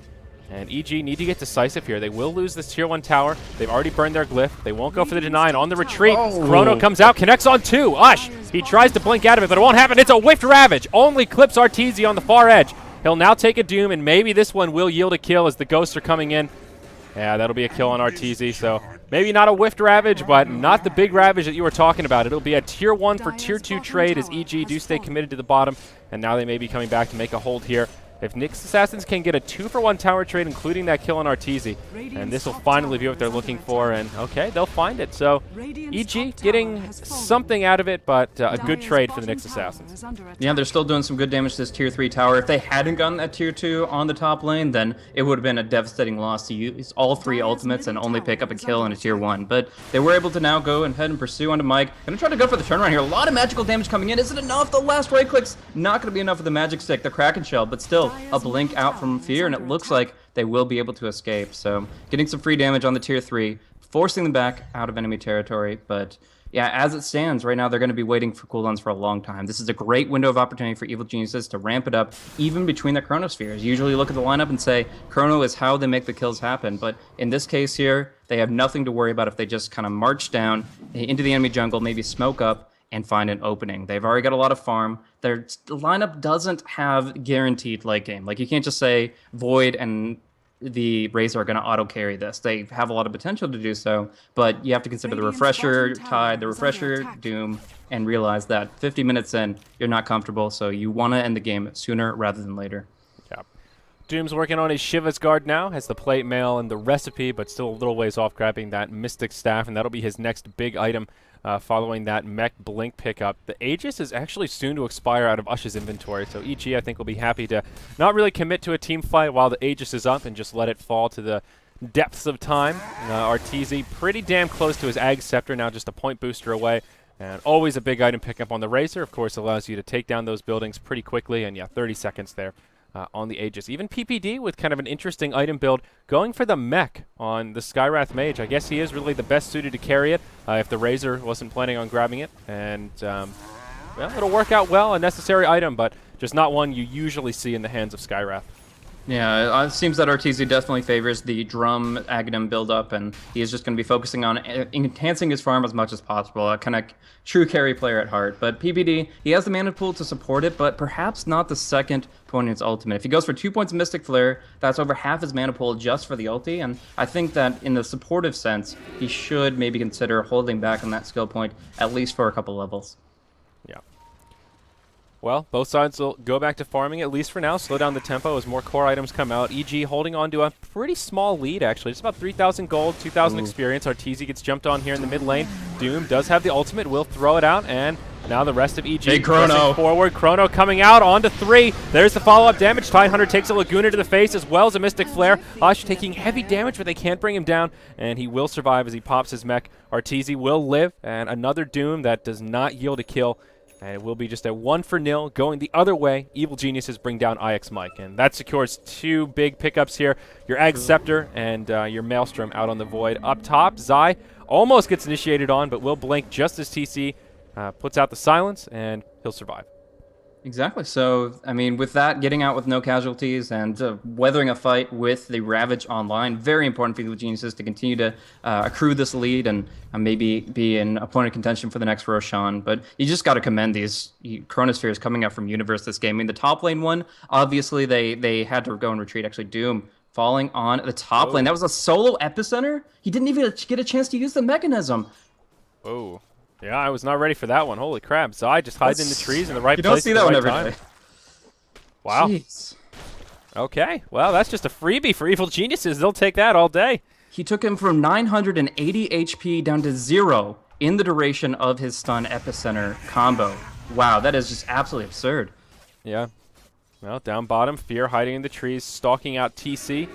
And EG need to get decisive here. They will lose this tier 1 tower. They've already burned their glyph. They won't go for the deny, and on the retreat, Chrono comes out, connects on 2. Ush, he tries to blink out of it, but it won't happen. It's a Whiffed Ravage. Only clips Arteezy on the far edge. He'll now take a Doom, and maybe this one will yield a kill as the Ghosts are coming in. Yeah, that'll be a kill on Arteezy, so maybe not a Whiffed Ravage, but not the big Ravage that you were talking about. It'll be a tier 1 for tier 2 trade as EG do stay committed to the bottom, and now they may be coming back to make a hold here. If Nyx Assassins can get a 2-for-1 tower trade, including that kill on Arteezy, and this will finally be what they're looking for, and okay, they'll find it. So EG getting something out of it, but a good trade for the Nyx Assassins. Yeah, they're still doing some good damage to this tier 3 tower. If they hadn't gotten that tier 2 on the top lane, then it would have been a devastating loss to use all 3 ultimates and only pick up a kill in a tier 1. But they were able to now go ahead and pursue onto Mike. Gonna try to go for the turnaround here. A lot of magical damage coming in. Isn't enough? The last right click's not gonna be enough with the magic stick, the Kraken Shell, but still a blink out from Fear, and it looks like they will be able to escape. So getting some free damage on the tier 3, forcing them back out of enemy territory. But yeah, as it stands right now, they're going to be waiting for cooldowns for a long time. This is a great window of opportunity for Evil Geniuses to ramp it up even between their Chronospheres. Usually look at the lineup and say Chrono is how they make the kills happen, but in this case here, they have nothing to worry about if they just kind of march down into the enemy jungle, maybe smoke up, and find an opening. They've already got a lot of farm. The lineup doesn't have guaranteed late game. Like, you can't just say Void and the Razor are going to auto carry this. They have a lot of potential to do so, but you have to consider the Refresher Tide, the Refresher Doom, and realize that 50 minutes in, you're not comfortable, so you want to end the game sooner rather than later. Yeah. Doom's working on his Shiva's Guard now, has the plate mail and the recipe, but still a little ways off grabbing that Mystic Staff, and that'll be his next big item following that Mech Blink pickup. The Aegis is actually soon to expire out of Ush's inventory, so EG, I think, will be happy to not really commit to a team fight while the Aegis is up and just let it fall to the depths of time. Arteezy pretty damn close to his Ag Scepter, now just a point booster away. And always a big item pickup on the Razor, of course, allows you to take down those buildings pretty quickly, and yeah, 30 seconds there. On the Aegis. Even PPD with kind of an interesting item build, going for the mech on the Skywrath Mage. I guess he is really the best suited to carry it if the Razor wasn't planning on grabbing it. And, well, it'll work out well, a necessary item, but just not one you usually see in the hands of Skywrath. Yeah, it seems that RTZ definitely favors the drum Aghanim build-up, and he is just going to be focusing on enhancing his farm as much as possible. A kind of true carry player at heart. But PBD, he has the mana pool to support it, but perhaps not the second opponent's ultimate. If he goes for 2 points of Mystic Flare, that's over half his mana pool just for the ulti, and I think that in the supportive sense, he should maybe consider holding back on that skill point, at least for a couple levels. Yeah. Well, both sides will go back to farming, at least for now. Slow down the tempo as more core items come out. EG holding on to a pretty small lead, actually. Just about 3,000 gold, 2,000 experience. Arteezy gets jumped on here in the mid lane. Doom does have the ultimate, will throw it out, and now the rest of EG Big Chrono forward. Chrono coming out onto 3. There's the follow-up damage. Tidehunter takes a Laguna to the face as well as a Mystic Flare. Hush taking heavy damage, but they can't bring him down, and he will survive as he pops his mech. Arteezy will live, and another Doom that does not yield a kill. And it will be just a 1-0 going the other way. Evil Geniuses bring down IX Mike. And that secures 2 big pickups here. Your Ag Scepter and your Maelstrom out on the Void. Up top, Zai almost gets initiated on, but will blink just as TC puts out the silence, and he'll survive. Exactly. So, I mean, with that, getting out with no casualties and weathering a fight with the Ravage online, very important for Evil Geniuses to continue to accrue this lead and maybe be in opponent contention for the next Roshan. But you just got to commend these Chronospheres coming out from Universe this game. I mean, the top lane one, obviously they had to go and retreat. Actually, Doom falling on the top lane. That was a solo epicenter. He didn't even get a chance to use the mechanism. Oh. Yeah, I was not ready for that one. Holy crap. Zai just hiding in the trees in the right place. You don't see that one every time. day. Wow. Jeez. Okay. Well, that's just a freebie for Evil Geniuses. They'll take that all day. He took him from 980 HP down to 0 in the duration of his stun epicenter combo. Wow, that is just absolutely absurd. Yeah. Well, down bottom, Fear hiding in the trees, stalking out TC,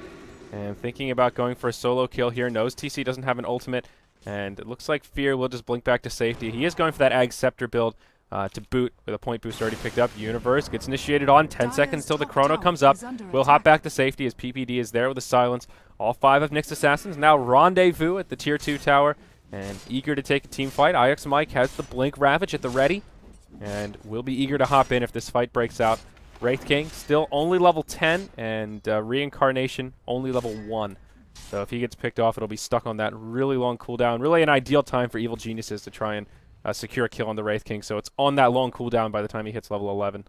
and thinking about going for a solo kill here. Knows TC doesn't have an ultimate. And it looks like Fear will just blink back to safety. He is going for that Ag Scepter build to boot with a point boost already picked up. Universe gets initiated on 10 seconds till the Chrono comes up. We'll hop back to safety as PPD is there with a silence. All 5 of Nyx Assassins now rendezvous at the Tier 2 tower and eager to take a team fight. IX Mike has the Blink Ravage at the ready and will be eager to hop in if this fight breaks out. Wraith King still only level 10 and Reincarnation only level 1. So if he gets picked off, it'll be stuck on that really long cooldown. Really an ideal time for Evil Geniuses to try and secure a kill on the Wraith King. So it's on that long cooldown by the time he hits level 11.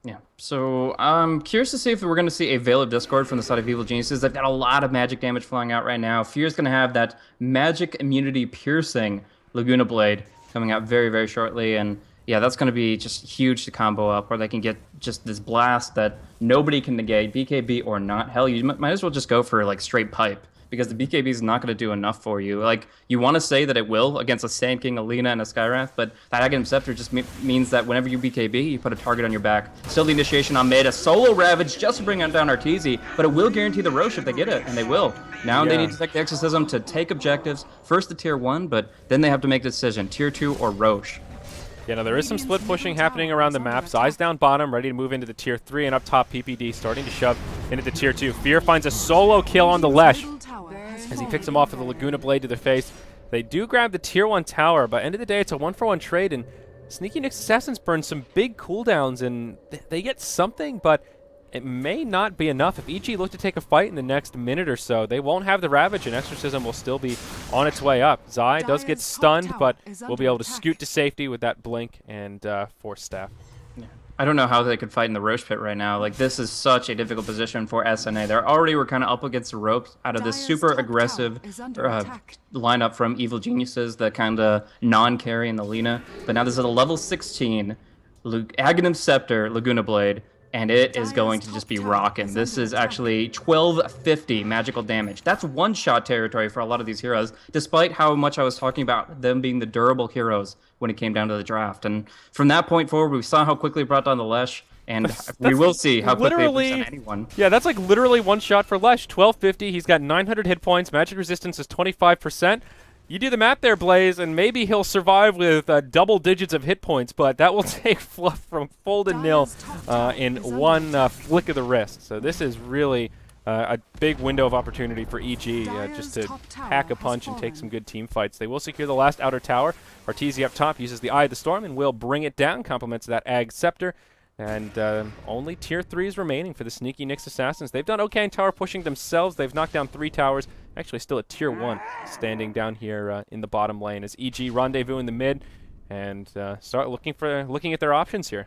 Yeah, so I'm curious to see if we're going to see a Veil of Discord from the side of Evil Geniuses. They've got a lot of magic damage flying out right now. Fear's going to have that magic immunity piercing Laguna Blade coming out very, very shortly. And yeah, that's going to be just huge to combo up, where they can get just this blast that nobody can negate, BKB or not. Hell, you might as well just go for like straight pipe, because the BKB is not going to do enough for you. Like, you want to say that it will against a Sand King, a Lina, and a Skywrath, but that Aghanim Scepter just means that whenever you BKB, you put a target on your back. Still the initiation on mid, a solo Ravage just to bring down Arteezy, but it will guarantee the Rosh if they get it, and they will. Now they need to take the Exorcism to take objectives. First the Tier 1, but then they have to make a decision, Tier 2 or Rosh. Yeah, now there is some split pushing happening around the map. Zai's down bottom, ready to move into the Tier 3, and up top PPD starting to shove into the Tier 2. Fear finds a solo kill on the Lesh as he picks him off with a Laguna Blade to the face. They do grab the Tier 1 tower, but end of the day, it's a 1-for-1 trade, and Sneaky Nyx Assassins burn some big cooldowns, and they get something, but it may not be enough. If EG look to take a fight in the next minute or so, they won't have the Ravage, and Exorcism will still be on its way up. Zai does get stunned, but will be able to scoot to safety with that Blink and Force Staff. I don't know how they could fight in the Rosh Pit right now. Like, this is such a difficult position for SNA. They already were kind of up against the ropes out of this super aggressive lineup from Evil Geniuses, the kind of non-carry in the Lina. But now this is a level 16 Aghanim Scepter Laguna Blade, and it is going to just be rocking. This is actually 1250 magical damage. That's one-shot territory for a lot of these heroes, despite how much I was talking about them being the durable heroes when it came down to the draft. And from that point forward, we saw how quickly it brought down the Lesh, and we will see how quickly it brings down anyone. Yeah, that's like literally one shot for Lesh. 1250, he's got 900 hit points, magic resistance is 25%. You do the math there, Blaze, and maybe he'll survive with double digits of hit points, but that will take Fluff from full to nil in one flick of the wrist. So this is really a big window of opportunity for EG just to pack a punch and take some good team fights. They will secure the last outer tower. Arteezy up top uses the Eye of the Storm and will bring it down, complements that Ag Scepter. And only tier 3s remaining for the Sneaky Nyx Assassins. They've done okay in tower pushing themselves. They've knocked down 3 towers. Actually, still a tier 1 standing down here in the bottom lane as EG rendezvous in the mid and start looking at their options here.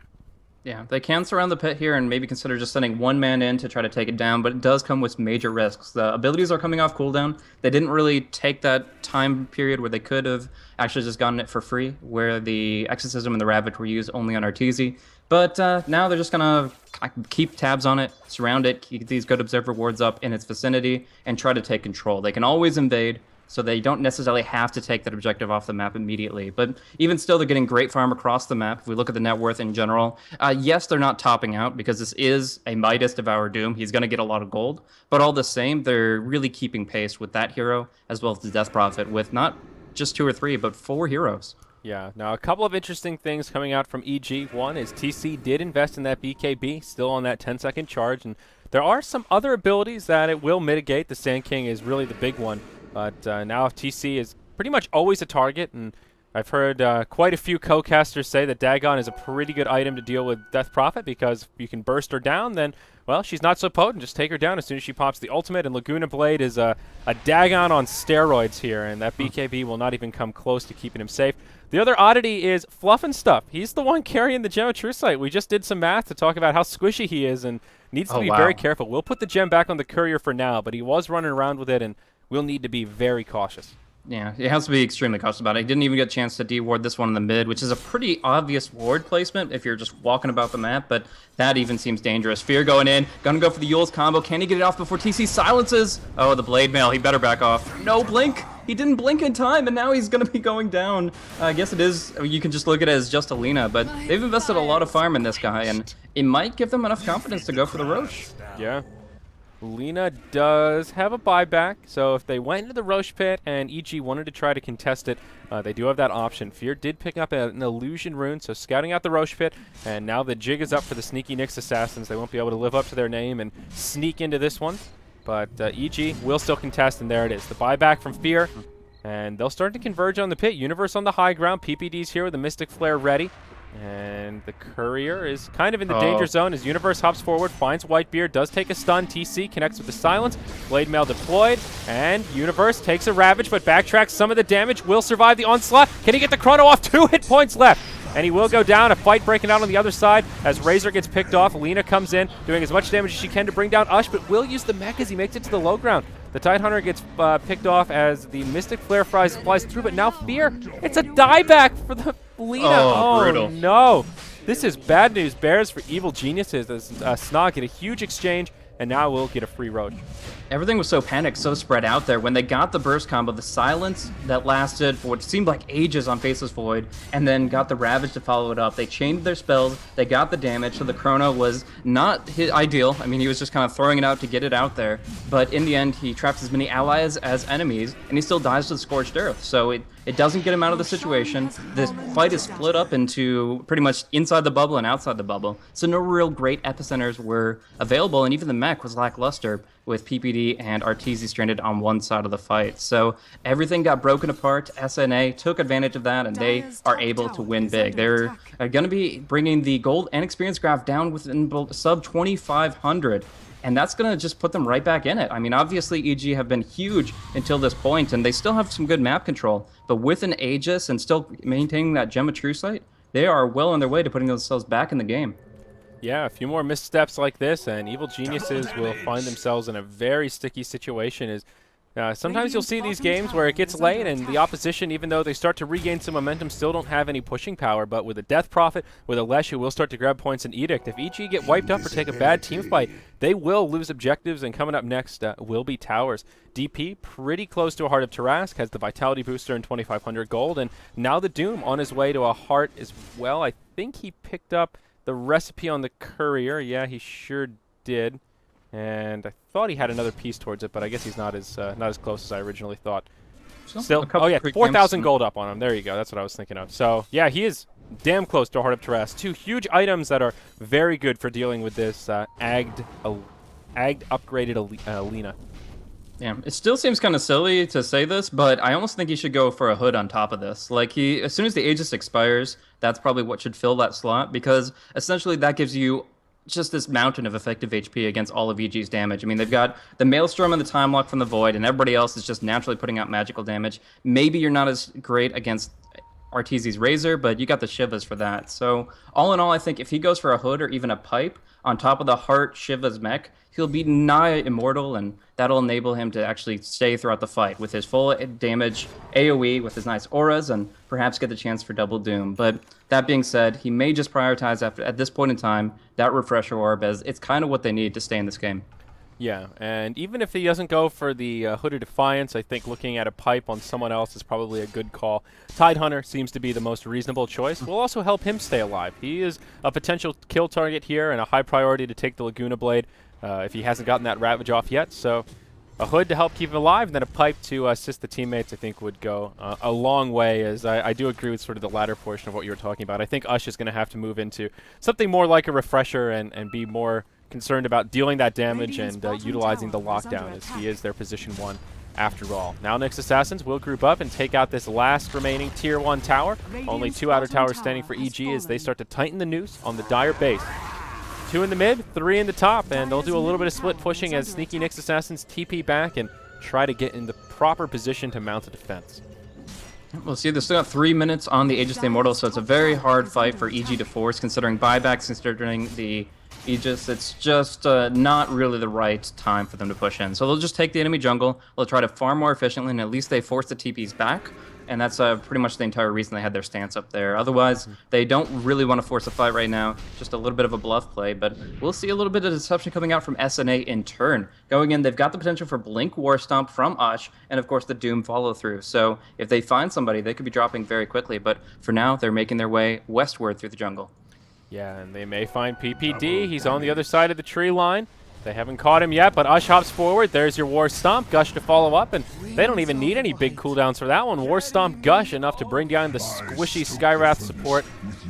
Yeah, they can surround the pit here and maybe consider just sending one man in to try to take it down, but it does come with major risks. The abilities are coming off cooldown. They didn't really take that time period where they could have actually just gotten it for free, where the Exorcism and the Ravage were used only on Arteezy. But now they're just going to keep tabs on it, surround it, keep these good observer wards up in its vicinity, and try to take control. They can always invade, so they don't necessarily have to take that objective off the map immediately. But even still, they're getting great farm across the map. If we look at the net worth in general, yes, they're not topping out because this is a Midas Devour Doom. He's going to get a lot of gold. But all the same, they're really keeping pace with that hero as well as the Death Prophet with not just 2 or 3, but 4 heroes. Yeah, now a couple of interesting things coming out from EG. One is TC did invest in that BKB, still on that 10-second charge. And there are some other abilities that it will mitigate. The Sand King is really the big one. But now TC is pretty much always a target, and I've heard quite a few co-casters say that Dagon is a pretty good item to deal with Death Prophet because if you can burst her down, then, well, she's not so potent. Just take her down as soon as she pops the ultimate, and Laguna Blade is a Dagon on steroids here, and that BKB will not even come close to keeping him safe. The other oddity is Fluff and Stuff. He's the one carrying the Gem of True Sight. We just did some math to talk about how squishy he is and needs to be very careful. We'll put the gem back on the Courier for now, but he was running around with it, and we'll need to be very cautious. Yeah, it has to be extremely cautious about it. He didn't even get a chance to de-ward this one in the mid, which is a pretty obvious ward placement if you're just walking about the map, but that even seems dangerous. Fear going in, gonna go for the Yule's combo. Can he get it off before TC silences? Oh, the Blade Mail, he better back off. No blink! He didn't blink in time, and now he's gonna be going down. I guess it is, you can just look at it as just Alina, but they've invested a lot of farm in this guy, and it might give them enough confidence to go for the Roche. Yeah. Lina does have a buyback, so if they went into the Roche pit and EG wanted to try to contest it, they do have that option. Fear did pick up an illusion rune, so scouting out the Roche pit, and now the jig is up for the Sneaky Nyx Assassins. They won't be able to live up to their name and sneak into this one, but EG will still contest, and there it is. The buyback from Fear, and they'll start to converge on the pit. Universe on the high ground. PPD's here with the Mystic Flare ready. And the Courier is kind of in the danger zone as Universe hops forward, finds Whitebeard, does take a stun. TC connects with the silence. Blade Mail deployed, and Universe takes a Ravage, but backtracks some of the damage. Will survive the onslaught. Can he get the chrono off? 2 hit points left. And he will go down. A fight breaking out on the other side as Razor gets picked off. Lina comes in, doing as much damage as she can to bring down Ush, but will use the mech as he makes it to the low ground. The Tidehunter gets picked off as the Mystic Flare flies through, but now Fear, it's a dieback for the Lina. Oh, brutal. No. This is bad news bears for Evil Geniuses as SNA get a huge exchange, and now we'll get a free Roach. Everything was so panicked, so spread out there. When they got the burst combo, the silence that lasted for what seemed like ages on Faceless Void, and then got the Ravage to follow it up. They chained their spells, they got the damage, so the Chrono was not ideal. I mean, he was just kind of throwing it out to get it out there, but in the end, he traps as many allies as enemies, and he still dies to the Scorched Earth. So it doesn't get him out of the situation. This fight is split up into pretty much inside the bubble and outside the bubble, so no real great epicenters were available, and even the mech was lackluster with PPD and Arteezy stranded on one side of the fight. So everything got broken apart. SNA took advantage of that, and they are able to win big. They're going to be bringing the gold and experience graph down within sub 2,500. And that's going to just put them right back in it. I mean, obviously, EG have been huge until this point, and they still have some good map control. But with an Aegis and still maintaining that Gem of True Sight, they are well on their way to putting themselves back in the game. Yeah, a few more missteps like this, and Evil Geniuses will find themselves in a very sticky situation. Sometimes you'll see these games where it gets late and the opposition, even though they start to regain some momentum, still don't have any pushing power. But with a Death Prophet, with a Lesh who will start to grab points in Edict, if EG get wiped up or take a bad team fight, they will lose objectives, and coming up next will be towers. DP, pretty close to a Heart of Tarask, has the Vitality Booster and 2,500 gold, and now the Doom on his way to a Heart as well. I think he picked up the recipe on the Courier. Yeah, he sure did. And I thought he had another piece towards it, but I guess he's not as close as I originally thought. Still, oh yeah, 4,000 gold up on him. There you go. That's what I was thinking of. So yeah, he is damn close to a Heart of Tarask. 2 huge items that are very good for dealing with this agged upgraded Alina. Yeah, it still seems kind of silly to say this, but I almost think he should go for a hood on top of this. Like as soon as the Aegis expires, that's probably what should fill that slot because essentially that gives you just this mountain of effective HP against all of EG's damage. I mean, they've got the Maelstrom and the Time Lock from the Void, and everybody else is just naturally putting out magical damage. Maybe you're not as great against Arteezy's Razor, but you got the Shivas for that. So all in all, I think if he goes for a hood or even a pipe on top of the Heart Shiva's mech, he'll be nigh immortal, and that'll enable him to actually stay throughout the fight with his full damage AoE, with his nice auras, and perhaps get the chance for double doom. But that being said, he may just prioritize at this point in time that refresher orb, as it's kind of what they need to stay in this game. Yeah, and even if he doesn't go for the Hood of Defiance, I think looking at a pipe on someone else is probably a good call. Tidehunter seems to be the most reasonable choice. Will also help him stay alive. He is a potential kill target here and a high priority to take the Laguna Blade if he hasn't gotten that Ravage off yet. So a Hood to help keep him alive, and then a pipe to assist the teammates, I think would go a long way, as I do agree with sort of the latter portion of what you were talking about. I think Ush is going to have to move into something more like a refresher and be more concerned about dealing that damage and utilizing the lockdown, as he is their position 1 after all. Now Nyx Assassins will group up and take out this last remaining tier 1 tower. Only 2 outer towers standing for EG as they start to tighten the noose on the Dire base. 2 in the mid, 3 in the top, and they'll do a little bit of split pushing as Sneaky Nyx Assassins TP back and try to get in the proper position to mount a defense. We'll see, they've still got 3 minutes on the Aegis the Immortal, so it's a very hard fight for EG to force, considering buybacks, considering the Aegis. It's just not really the right time for them to push in. So they'll just take the enemy jungle, they'll try to farm more efficiently, and at least they force the TPs back. And that's pretty much the entire reason they had their stance up there. Otherwise, they don't really want to force a fight right now. Just a little bit of a bluff play, but we'll see a little bit of deception coming out from SNA in turn. Going in, they've got the potential for Blink War Stomp from Ush, and of course the Doom follow-through. So if they find somebody, they could be dropping very quickly, but for now, they're making their way westward through the jungle. Yeah, and they may find PPD. He's on the other side of the tree line. They haven't caught him yet, but Ush hops forward. There's your War Stomp. Gush to follow up, and they don't even need any big cooldowns for that one. War Stomp Gush enough to bring down the squishy Skywrath support,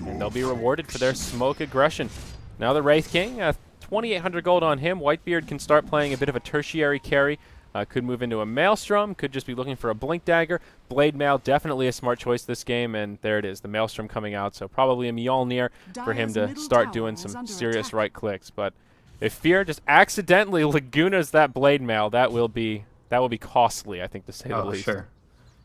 and they'll be rewarded for their smoke aggression. Now the Wraith King, 2,800 gold on him. Whitebeard can start playing a bit of a tertiary carry. Could move into a Maelstrom, could just be looking for a Blink Dagger. Blade Mail, definitely a smart choice this game, and there it is, the Maelstrom coming out, so probably a Mjolnir for him to start doing some serious right clicks. But if Fear just accidentally Lagunas that Blade Mail, that will be costly, I think, to say the least. Sure.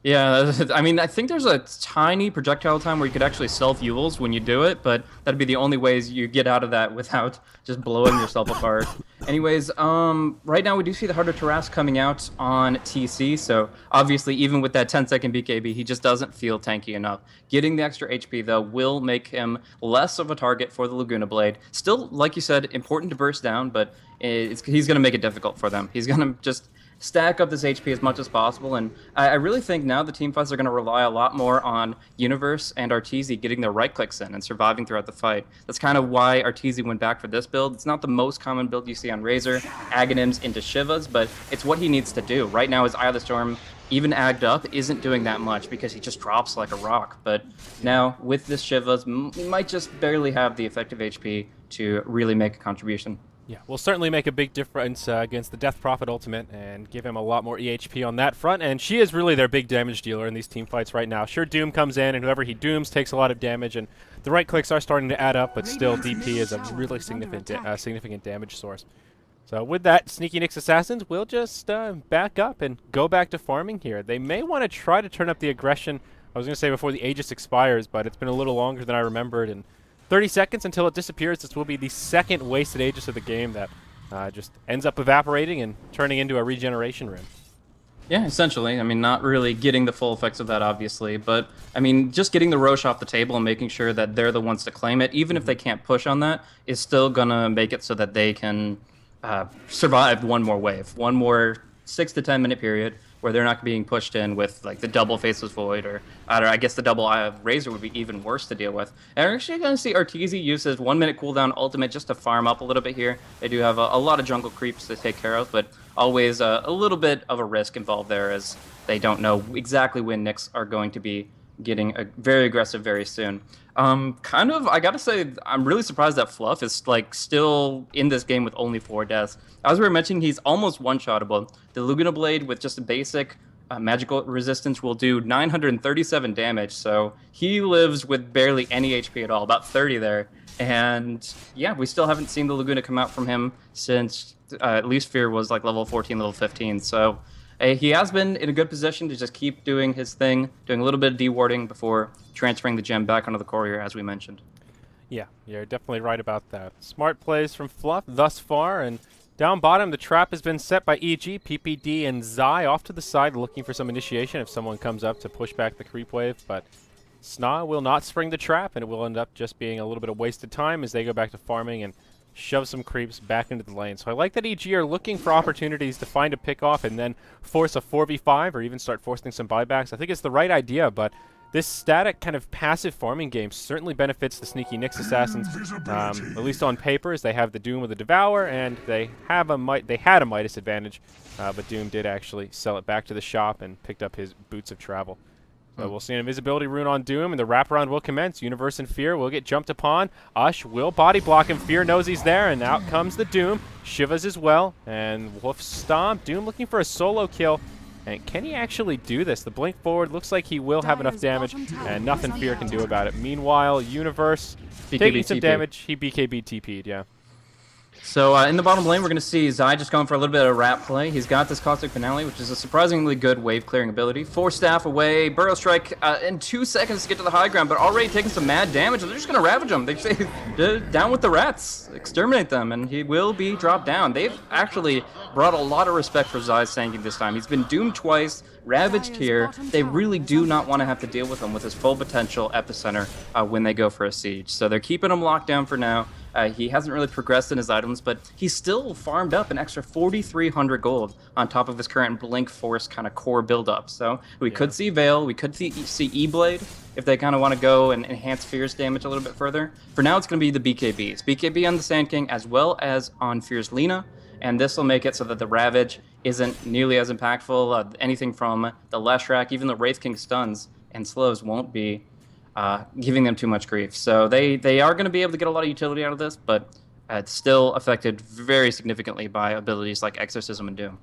Yeah, I mean, I think there's a tiny projectile time where you could actually self-Yules when you do it, but that'd be the only ways you get out of that without just blowing yourself apart. Anyways, right now we do see the Heart of Tarrasque coming out on TC, so obviously even with that 10-second BKB, he just doesn't feel tanky enough. Getting the extra HP, though, will make him less of a target for the Laguna Blade. Still, like you said, important to burst down, but he's going to make it difficult for them. He's going to just stack up this HP as much as possible, and I really think now the teamfights are going to rely a lot more on Universe and Arteezy getting their right clicks in and surviving throughout the fight. That's kind of why Arteezy went back for this build. It's not the most common build you see on Razor, Aghanims into Shivas, but it's what he needs to do. Right now his Eye of the Storm, even agged up, isn't doing that much because he just drops like a rock. But now with this Shivas, he might just barely have the effective HP to really make a contribution. Yeah, will certainly make a big difference against the Death Prophet Ultimate and give him a lot more EHP on that front, and she is really their big damage dealer in these team fights right now. Sure, Doom comes in, and whoever he dooms takes a lot of damage, and the right clicks are starting to add up, but still DP is a really significant damage source. So with that, Sneaky Nyx Assassins will just back up and go back to farming here. They may want to try to turn up the aggression, I was going to say before the Aegis expires, but it's been a little longer than I remembered, and 30 seconds until it disappears. This will be the second wasted Aegis of the game that just ends up evaporating and turning into a regeneration rune. Yeah, essentially. I mean, not really getting the full effects of that, obviously, but, I mean, just getting the Roche off the table and making sure that they're the ones to claim it, even if they can't push on that, is still going to make it so that they can survive one more wave, one more 6 to 10 minute period where they're not being pushed in with like the double Faceless Void, or I guess the double Eye of Razor would be even worse to deal with. And we're actually going to see Arteezy use his 1 minute cooldown ultimate just to farm up a little bit here. They do have a lot of jungle creeps to take care of, but always a little bit of a risk involved there, as they don't know exactly when Nyx are going to be getting very aggressive very soon. I gotta say, I'm really surprised that Fluff is like still in this game with only 4 deaths. As we were mentioning, he's almost one-shottable. The Laguna Blade with just a basic magical resistance will do 937 damage, so he lives with barely any HP at all, about 30 there. And yeah, we still haven't seen the Laguna come out from him since at least Fear was like level 14, level 15. So he has been in a good position to just keep doing his thing, doing a little bit of dewarding before transferring the gem back onto the courier, as we mentioned. Yeah, you're definitely right about that. Smart plays from Fluff thus far, and down bottom, the trap has been set by EG, PPD, and Zai off to the side looking for some initiation if someone comes up to push back the creep wave, but SNA will not spring the trap, and it will end up just being a little bit of wasted time as they go back to farming and shove some creeps back into the lane. So I like that EG are looking for opportunities to find a pick-off and then force a 4v5 or even start forcing some buybacks. I think it's the right idea, but this static kind of passive farming game certainly benefits the sneaky Nyx assassins. At least on paper, as they have the Doom with the Devour, and they had a Midas advantage, but Doom did actually sell it back to the shop and picked up his Boots of Travel. So we'll see an invisibility rune on Doom, and the wraparound will commence. Universe and Fear will get jumped upon. Ush will body block him. Fear knows he's there, and out comes the Doom. Shivas as well, and Wolf Stomp. Doom looking for a solo kill. And can he actually do this? The blink forward looks like he will have enough damage, and nothing Fear can do about it. Meanwhile, Universe taking some damage. He BKB TP'd, yeah. So in the bottom lane, we're going to see Zai just going for a little bit of wrap play. He's got this Caustic Finale, which is a surprisingly good wave-clearing ability. 4 staff away, Burrow Strike in 2 seconds to get to the high ground, but already taking some mad damage. They're just going to ravage him. They say, down with the rats, exterminate them, and he will be dropped down. They've actually brought a lot of respect for Zai's Sanking this time. He's been doomed twice, ravaged here. They really do not want to have to deal with him with his full potential epicenter when they go for a siege. So they're keeping him locked down for now. He hasn't really progressed in his items, but he's still farmed up an extra 4,300 gold on top of his current Blink Force kind of core buildup. So we could see Veil, we could see E-Blade if they kind of want to go and enhance Fear's damage a little bit further. For now, it's going to be the BKBs. BKB on the Sand King as well as on Fear's Lina, and this will make it so that the Ravage isn't nearly as impactful. Anything from the Leshrac, even the Wraith King stuns and slows won't be giving them too much grief. So they are going to be able to get a lot of utility out of this, but it's still affected very significantly by abilities like Exorcism and Doom.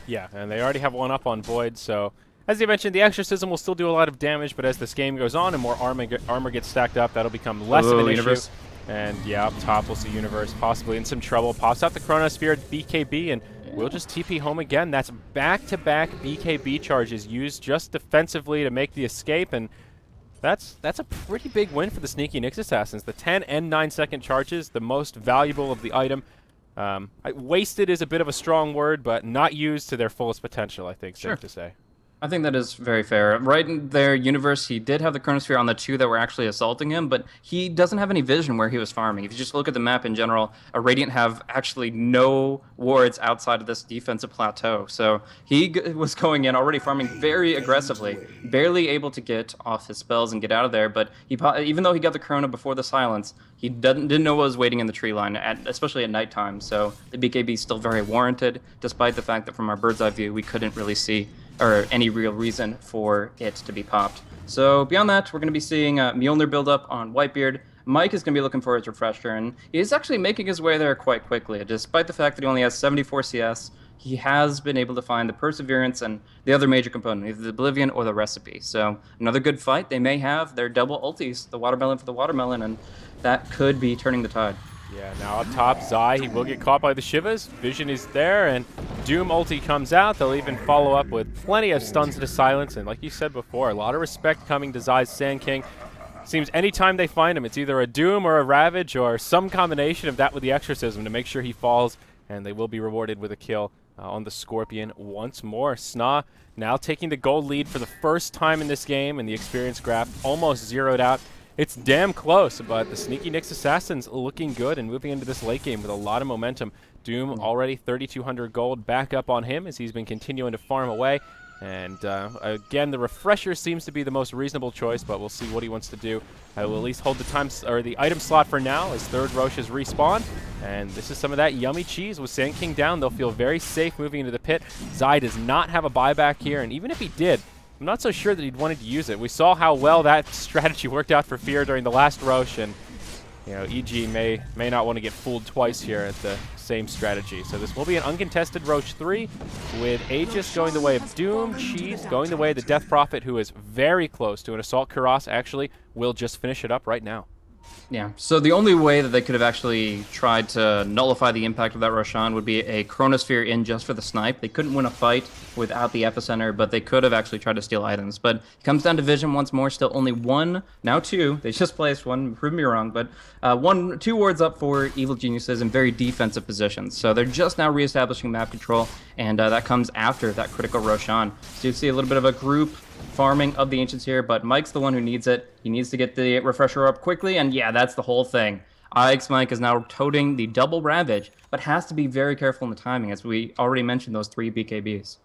Yeah, and they already have one up on Void, so as you mentioned, the Exorcism will still do a lot of damage, but as this game goes on and more armor gets stacked up, that'll become less of an Universe. issue. And yeah, up top we'll see Universe possibly in some trouble. Pops out the Chronosphere BKB, and we'll just TP home again. That's back-to-back BKB charges used just defensively to make the escape, and that's a pretty big win for the sneaky Nyx assassins. The 10 and 9-second charges, the most valuable of the item. Wasted is a bit of a strong word, but not used to their fullest potential, I think, safe to say. I think that is very fair. Right in their universe, he did have the Chronosphere on the 2 that were actually assaulting him, but he doesn't have any vision where he was farming. If you just look at the map in general, Radiant have actually no wards outside of this defensive plateau. So he was going in already farming very aggressively, barely able to get off his spells and get out of there, but even though he got the Chrono before the silence, he didn't know what was waiting in the tree line, especially at nighttime. So the BKB is still very warranted, despite the fact that from our bird's eye view, we couldn't really see or any real reason for it to be popped. So beyond that, we're going to be seeing Mjolnir build up on Whitebeard. Mike is going to be looking for his refresher, and he's actually making his way there quite quickly. Despite the fact that he only has 74 CS, he has been able to find the Perseverance and the other major component, either the Oblivion or the Recipe. So another good fight. They may have their double ultis, the Watermelon for the Watermelon, and that could be turning the tide. Yeah, now up top, Zai, he will get caught by the Shivas. Vision is there, and Doom ulti comes out. They'll even follow up with plenty of stuns to silence, and like you said before, a lot of respect coming to Zai's Sand King. Seems anytime they find him, it's either a Doom or a Ravage or some combination of that with the Exorcism to make sure he falls, and they will be rewarded with a kill on the Scorpion once more. SNA now taking the gold lead for the first time in this game, and the experience graph almost zeroed out. It's damn close, but the sneaky Nyx assassins looking good and moving into this late game with a lot of momentum. Doom already 3,200 gold back up on him as he's been continuing to farm away. And again, the refresher seems to be the most reasonable choice, but we'll see what he wants to do. I will at least hold the item slot for now as third Rosh has respawned. And this is some of that yummy cheese with Sand King down. They'll feel very safe moving into the pit. Zai does not have a buyback here, and even if he did, I'm not so sure that he'd wanted to use it. We saw how well that strategy worked out for Fear during the last Roche, and EG may not want to get fooled twice here at the same strategy. So this will be an uncontested Roche 3 with Aegis going the way of Doom, Cheese going the way of the Death Prophet, who is very close to an Assault Kuras. Actually, will just finish it up right now. Yeah, so the only way that they could have actually tried to nullify the impact of that Roshan would be a Chronosphere in just for the snipe. They couldn't win a fight without the epicenter, but they could have actually tried to steal items. But it comes down to Vision once more, still only one, now two. They just placed one, prove me wrong, but two wards up for Evil Geniuses in very defensive positions. So they're just now reestablishing map control, and that comes after that critical Roshan. So you see a little bit of a group farming of the Ancients here, but Mike's the one who needs it. He needs to get the refresher up quickly, and yeah, that's the whole thing. IX Mike is now toting the double Ravage, but has to be very careful in the timing, as we already mentioned those 3 BKBs.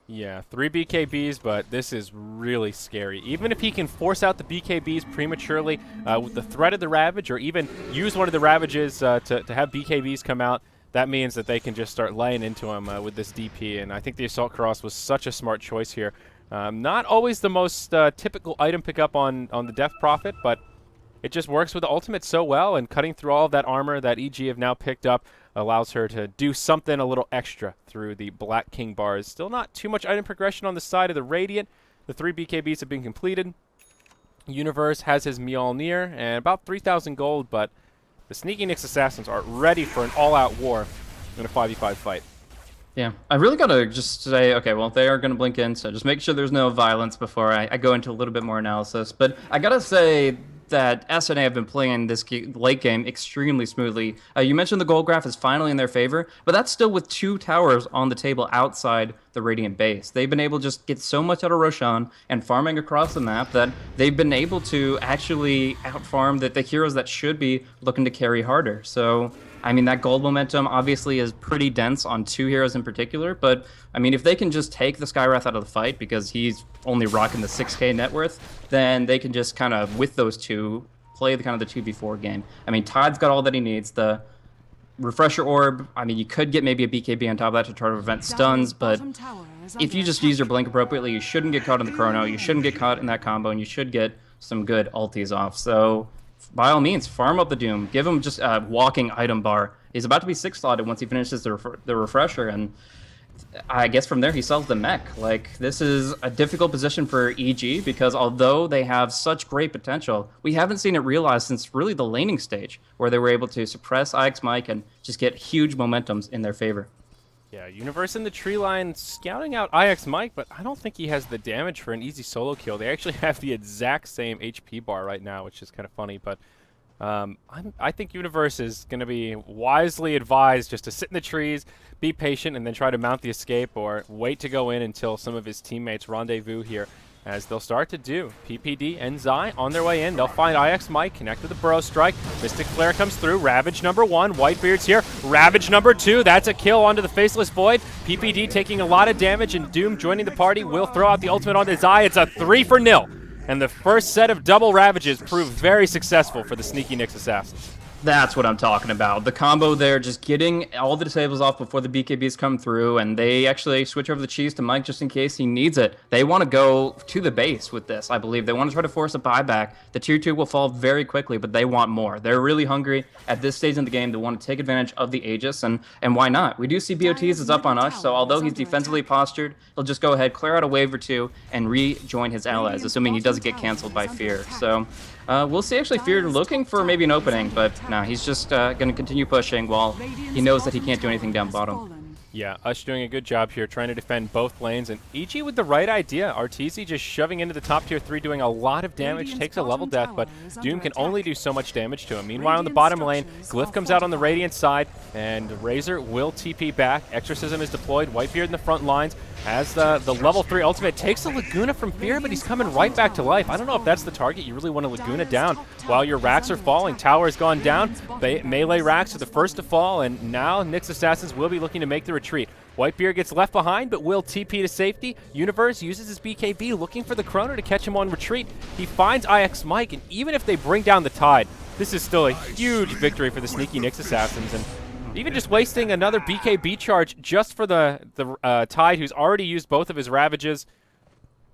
Yeah, 3 BKBs, but this is really scary. Even if he can force out the BKBs prematurely with the threat of the Ravage, or even use one of the Ravages to have BKBs come out, that means that they can just start laying into him with this DP, and I think the Assault Cross was such a smart choice here. Not always the most typical item pickup on the Death Prophet, but it just works with the ultimate so well, and cutting through all of that armor that EG have now picked up allows her to do something a little extra through the Black King bars. Still not too much item progression on the side of the Radiant. The 3 BKBs have been completed. Universe has his Mjolnir and about 3,000 gold, but the Sneaky Nyx Assassins are ready for an all-out war in a 5v5 fight. Yeah, I really got to just say, okay, well, they are going to blink in, so just make sure there's no violence before I go into a little bit more analysis. But I got to say that SNA have been playing this late game extremely smoothly. You mentioned the gold graph is finally in their favor, but that's still with 2 towers on the table outside the Radiant base. They've been able to just get so much out of Roshan and farming across the map that they've been able to actually outfarm the heroes that should be looking to carry harder. So I mean, that gold momentum obviously is pretty dense on 2 heroes in particular, but I mean, if they can just take the Skywrath out of the fight because he's only rocking the 6k net worth, then they can just kind of, with those 2, play the kind of the 2v4 game. I mean, Tide's got all that he needs. The Refresher Orb, I mean, you could get maybe a BKB on top of that to try to prevent stuns, but if you just use your blink appropriately, you shouldn't get caught in the chrono, you shouldn't get caught in that combo, and you should get some good ultis off. So by all means, farm up the Doom. Give him just a walking item bar. He's about to be 6-slotted once he finishes the refresher, and I guess from there he sells the mech. Like, this is a difficult position for EG because although they have such great potential, we haven't seen it realized since really the laning stage, where they were able to suppress IX Mike and just get huge momentums in their favor. Yeah, Universe in the tree line scouting out IX Mike, but I don't think he has the damage for an easy solo kill. They actually have the exact same HP bar right now, which is kind of funny, but I think Universe is going to be wisely advised just to sit in the trees, be patient, and then try to mount the escape, or wait to go in until some of his teammates rendezvous here, as they'll start to do. PPD and Zai on their way in. They'll find IX Mike, connect to the Burrow Strike. Mystic Flare comes through. Ravage number 1. Whitebeard's here. Ravage number 2. That's a kill onto the Faceless Void. PPD taking a lot of damage, and Doom joining the party will throw out the ultimate onto Zai. It's a 3-0. And the first set of double Ravages proved very successful for the Sneaky Nyx Assassins. That's what I'm talking about. The combo there, just getting all the disables off before the BKBs come through, and they actually switch over the cheese to Mike just in case he needs it. They want to go to the base with this, I believe. They want to try to force a buyback. The tier 2 will fall very quickly, but they want more. They're really hungry at this stage in the game. They want to take advantage of the Aegis, and why not? We do see BOTs is up on us, so although he's defensively postured, he'll just go ahead, clear out a wave or 2, and rejoin his allies, assuming he doesn't get canceled by Fear. So we'll see actually Fear looking for maybe an opening, but no, he's just going to continue pushing while he knows that he can't do anything down bottom. Yeah, Ush doing a good job here trying to defend both lanes, and EG with the right idea. Arteezy just shoving into the top tier 3, doing a lot of damage, takes a level death, but Doom can only do so much damage to him. Meanwhile, on the bottom lane, Glyph comes out on the Radiant side, and Razor will TP back. Exorcism is deployed. Whitebeard in the front lines as the level 3 ultimate takes a Laguna from Fear, but he's coming right back to life. I don't know if that's the target. You really want to Laguna down while your racks are falling. Tower has gone down. Melee racks are the first to fall, and now Nyx Assassins will be looking to make the retreat. Whitebeard gets left behind, but will TP to safety. Universe uses his BKB, looking for the Chrono to catch him on retreat. He finds IX Mike, and even if they bring down the Tide, this is still a huge victory for the Sneaky Nyx Assassins. And even just wasting another BKB charge just for the Tide, who's already used both of his Ravages,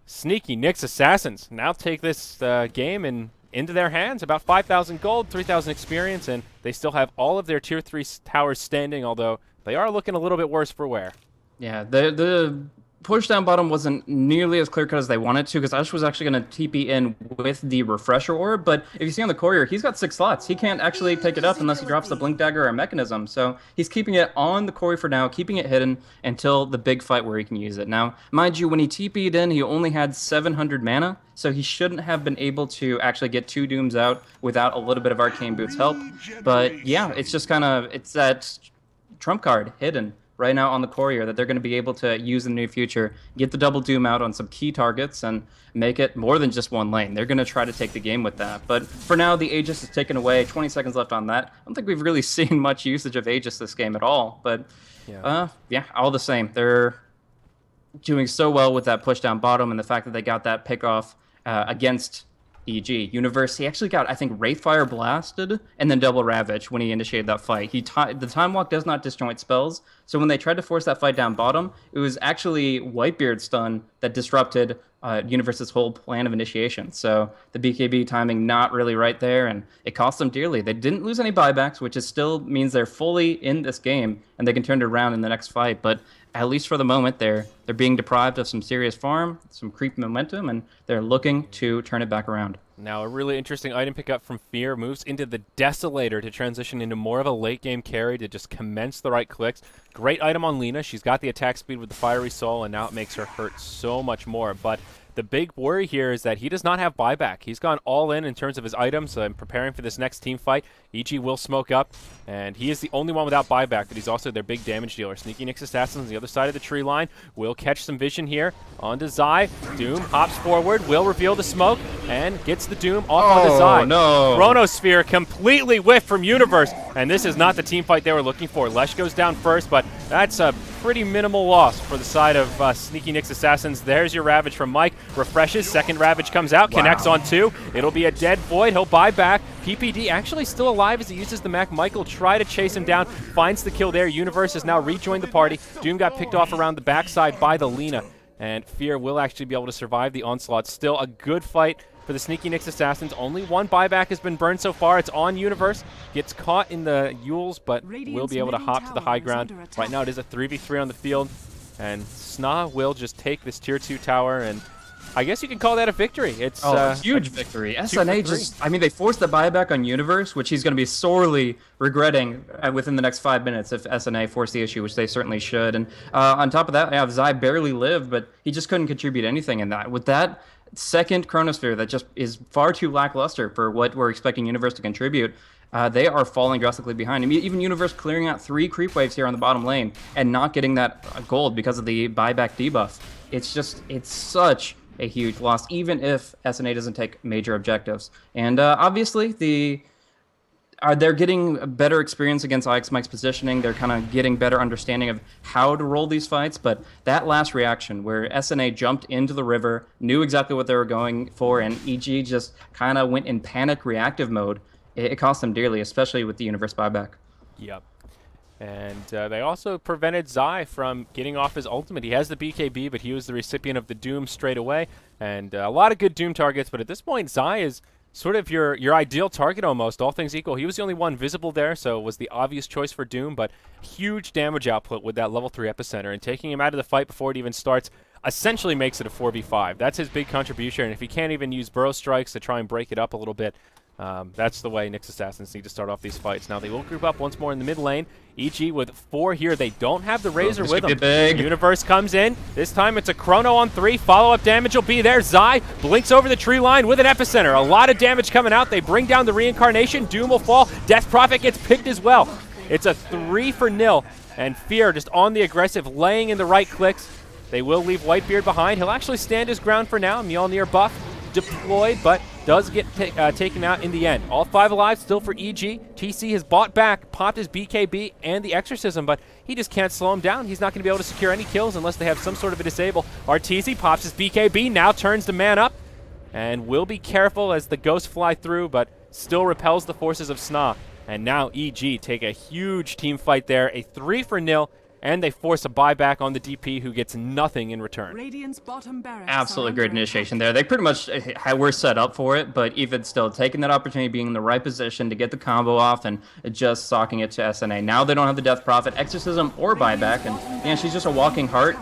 Sneaky Nyx Assassins now take this game and into their hands. About 5,000 gold, 3,000 experience, and they still have all of their tier 3 towers standing, although they are looking a little bit worse for wear. Yeah, the push down bottom wasn't nearly as clear cut as they wanted to, because Ash was actually going to TP in with the refresher orb. But if you see on the courier, he's got 6 slots. He can't actually pick it up unless he drops the blink dagger or mechanism. So he's keeping it on the courier for now, keeping it hidden until the big fight where he can use it. Now, mind you, when he TP'd in, he only had 700 mana, so he shouldn't have been able to actually get 2 Dooms out without a little bit of Arcane Boot's help. But yeah, it's just kind of, it's that trump card hidden right now on the courier that they're going to be able to use in the near future, get the double doom out on some key targets and make it more than just one lane. They're going to try to take the game with that. But for now, the Aegis is taken away. 20 seconds left on that. I don't think we've really seen much usage of Aegis this game at all. But yeah, all the same. They're doing so well with that push down bottom and the fact that they got that pick off against EG. Universe, he actually got, I think, Wraithfire blasted and then double Ravage when he initiated that fight. The Time Walk does not disjoint spells, so when they tried to force that fight down bottom, it was actually Whitebeard's stun that disrupted Universe's whole plan of initiation. So the BKB timing not really right there, and it cost them dearly. They didn't lose any buybacks, which is still means they're fully in this game, and they can turn it around in the next fight, but at least for the moment, they're being deprived of some serious farm, some creep momentum, and they're looking to turn it back around. Now, a really interesting item pickup from Fear moves into the Desolator to transition into more of a late-game carry to just commence the right clicks. Great item on Lina. She's got the attack speed with the Fiery Soul, and now it makes her hurt so much more. But the big worry here is that he does not have buyback. He's gone all in terms of his items and preparing for this next team fight. EG will smoke up, and he is the only one without buyback, but he's also their big damage dealer. Sneaky Nyx Assassins on the other side of the tree line will catch some vision here onto Zai. Doom hops forward, will reveal the smoke, and gets the Doom off onto Zai. No. Chronosphere completely whiffed from Universe, and this is not the team fight they were looking for. Lesh goes down first, but that's a pretty minimal loss for the side of Sneaky Nyx Assassins. There's your Ravage from Mike. Refreshes, second Ravage comes out, connects on 2. It'll be a dead Void, he'll buy back. PPD actually still alive as he uses the Mac. Michael try to chase him down, finds the kill there. Universe has now rejoined the party. Doom got picked off around the backside by the Lina, and Fear will actually be able to survive the onslaught. Still a good fight for the Sneaky Nyx Assassins. Only one buyback has been burned so far. It's on Universe. Gets caught in the Yules, but will be able to hop to the high ground. Right now it is a 3v3 on the field, and SNA will just take this tier 2 tower, and I guess you can call that a victory. It's a huge victory. SNA just, I mean, they forced the buyback on Universe, which he's going to be sorely regretting within the next 5 minutes if SNA force the issue, which they certainly should. And on top of that, yeah, Zai barely lived, but he just couldn't contribute anything in that. With that second Chronosphere that just is far too lackluster for what we're expecting Universe to contribute, they are falling drastically behind. I mean, even Universe clearing out 3 creep waves here on the bottom lane and not getting that gold because of the buyback debuff. It's such a huge loss, even if SNA doesn't take major objectives. And obviously, they're getting a better experience against IX Mike's positioning. They're kind of getting better understanding of how to roll these fights. But that last reaction where SNA jumped into the river, knew exactly what they were going for, and EG just kind of went in panic reactive mode, it cost them dearly, especially with the Universe buyback. Yep. And they also prevented Zai from getting off his ultimate. He has the BKB, but he was the recipient of the Doom straight away. And a lot of good Doom targets, but at this point, Zai is sort of your ideal target almost, all things equal. He was the only one visible there, so it was the obvious choice for Doom, but huge damage output with that level 3 epicenter, and taking him out of the fight before it even starts essentially makes it a 4v5. That's his big contribution, and if he can't even use burrow strikes to try and break it up a little bit, that's the way Nyx Assassins need to start off these fights. Now they will group up once more in the mid lane. EG with 4 here. They don't have the Razor with them. Universe comes in. This time it's a Chrono on 3. Follow-up damage will be there. Zai blinks over the tree line with an epicenter. A lot of damage coming out. They bring down the reincarnation. Doom will fall. Death Prophet gets picked as well. It's a 3-0, and Fear just on the aggressive, laying in the right clicks. They will leave Whitebeard behind. He'll actually stand his ground for now. Mjolnir buff deployed, but does get taken out in the end. All 5 alive still for EG. TC has bought back, popped his BKB and the Exorcism, but he just can't slow him down. He's not going to be able to secure any kills unless they have some sort of a disable. Arteezy pops his BKB, now turns to man up, and will be careful as the ghosts fly through, but still repels the forces of SNA. And now EG take a huge team fight there, a 3-0, and they force a buyback on the DP who gets nothing in return. Absolutely great initiation there. They pretty much were set up for it, but even still, taking that opportunity, being in the right position to get the combo off and just socking it to SNA. Now they don't have the Death Prophet, Exorcism, or buyback, and yeah, she's just a walking heart.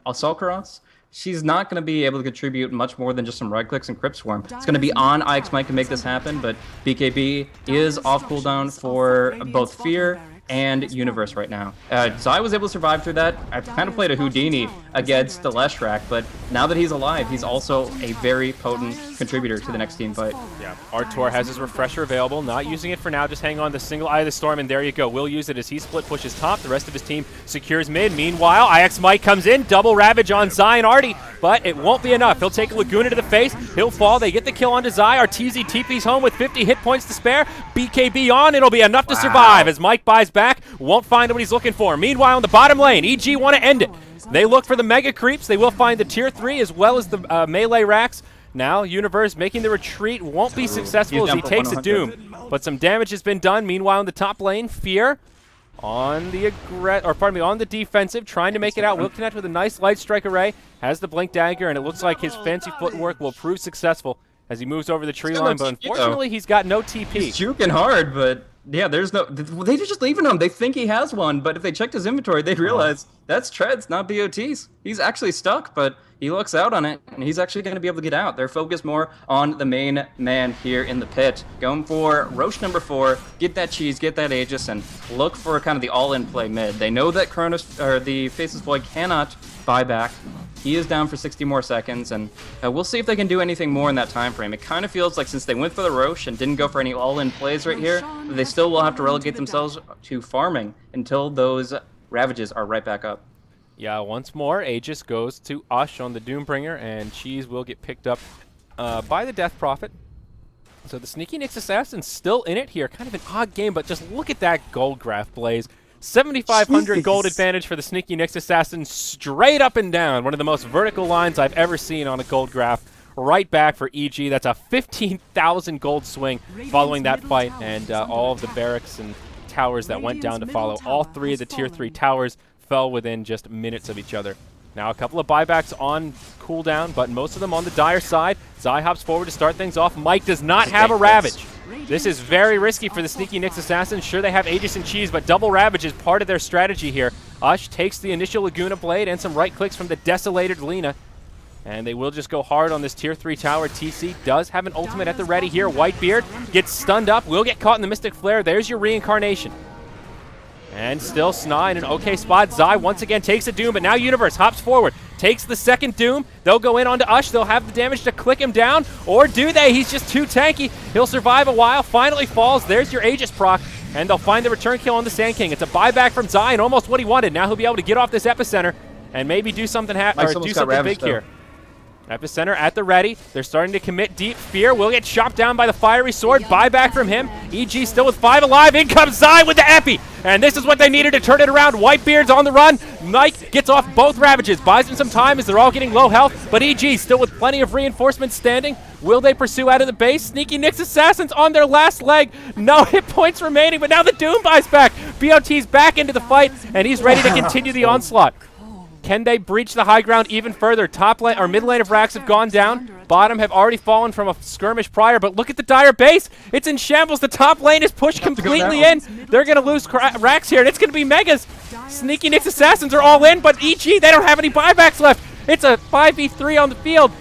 Assault Cross. She's not going to be able to contribute much more than just some right clicks and Crypt Swarm. It's going to be on Ike's Mike to make this happen, but BKB is off cooldown for both Fear and Universe right now. Zai was able to survive through that. I've kind of played a Houdini against the Leshrac, but now that he's alive, he's also a very potent contributor to the next team fight. Yeah, Artur has his refresher available, not using it for now, just hang on the single Eye of the Storm, and there you go. Will use it as he split pushes top. The rest of his team secures mid. Meanwhile, IX Mike comes in, double ravage on Zai and Artie, but it won't be enough. He'll take Laguna to the face, he'll fall, they get the kill onto Zai. Arteezy TP's home with 50 hit points to spare. BKB on, it'll be enough to survive as Mike buys back, won't find what he's looking for. Meanwhile, in the bottom lane, EG want to end it. They look for the mega creeps. They will find the tier 3 as well as the melee racks. Now, Universe making the retreat won't be successful as he takes a Doom. But some damage has been done. Meanwhile, in the top lane, Fear on the on the defensive, trying to make it out. Will connect with a nice light strike array. Has the blink dagger, and it looks like his fancy footwork will prove successful as he moves over the tree line. But unfortunately, he's got no TP. He's juking hard, but yeah, there's no. They're just leaving him. They think he has one, but if they checked his inventory, they'd realize that's treads, not BOTs. He's actually stuck, but he looks out on it, and he's actually going to be able to get out. They're focused more on the main man here in the pit. Going for Roche number 4, get that cheese, get that Aegis, and look for kind of the all-in play mid. They know that the Faceless Void cannot buy back. He is down for 60 more seconds, and we'll see if they can do anything more in that time frame. It kind of feels like since they went for the Roche and didn't go for any all-in plays right here, they still will have to relegate themselves to farming until those Ravages are right back up. Yeah, once more, Aegis goes to Ush on the Doombringer, and Cheese will get picked up by the Death Prophet. So the Sneaky Nyx Assassin's still in it here. Kind of an odd game, but just look at that gold graph, Blaze. 7,500 gold advantage for the Sneaky Nyx Assassin, straight up and down. One of the most vertical lines I've ever seen on a gold graph. Right back for EG. That's a 15,000 gold swing following that fight, and all of the barracks and towers that went down to follow. All 3 of the tier 3 towers fell within just minutes of each other. Now a couple of buybacks on cooldown, but most of them on the Dire side. Zai hops forward to start things off. Mike does not have a Ravage. This is very risky for the Sneaky Nyx Assassin. Sure, they have Aegis and Cheese, but double Ravage is part of their strategy here. Ush takes the initial Laguna Blade and some right clicks from the Desolated Lina. And they will just go hard on this tier 3 tower. TC does have an ultimate at the ready here. Whitebeard gets stunned up, will get caught in the Mystic Flare. There's your reincarnation. And still SNA in an okay spot. Zai once again takes a Doom, but now Universe hops forward, takes the second Doom. They'll go in onto Ush. They'll have the damage to click him down, or do they? He's just too tanky. He'll survive a while, finally falls. There's your Aegis proc, and they'll find the return kill on the Sand King. It's a buyback from Zai, and almost what he wanted. Now he'll be able to get off this Epicenter and maybe do something big here. Epicenter at the ready. They're starting to commit deep. Fear will get chopped down by the fiery sword. Buyback from him. EG still with 5 alive. In comes Zai with the Epi. And this is what they needed to turn it around. Whitebeard's on the run. Mike gets off both Ravages. Buys him some time as they're all getting low health. But EG still with plenty of reinforcements standing. Will they pursue out of the base? Sneaky Nyx Assassins on their last leg. No hit points remaining, but now the Doom buys back. BOT's back into the fight, and he's ready to continue the onslaught. Can they breach the high ground even further? Top lane or mid lane of racks have gone down. Bottom have already fallen from a skirmish prior, but look at the Dire base. It's in shambles. The top lane is pushed completely in. They're going to lose racks here, and it's going to be Megas. Sneaky Nyx Assassins are all in, but EG, they don't have any buybacks left. It's a 5v3 on the field.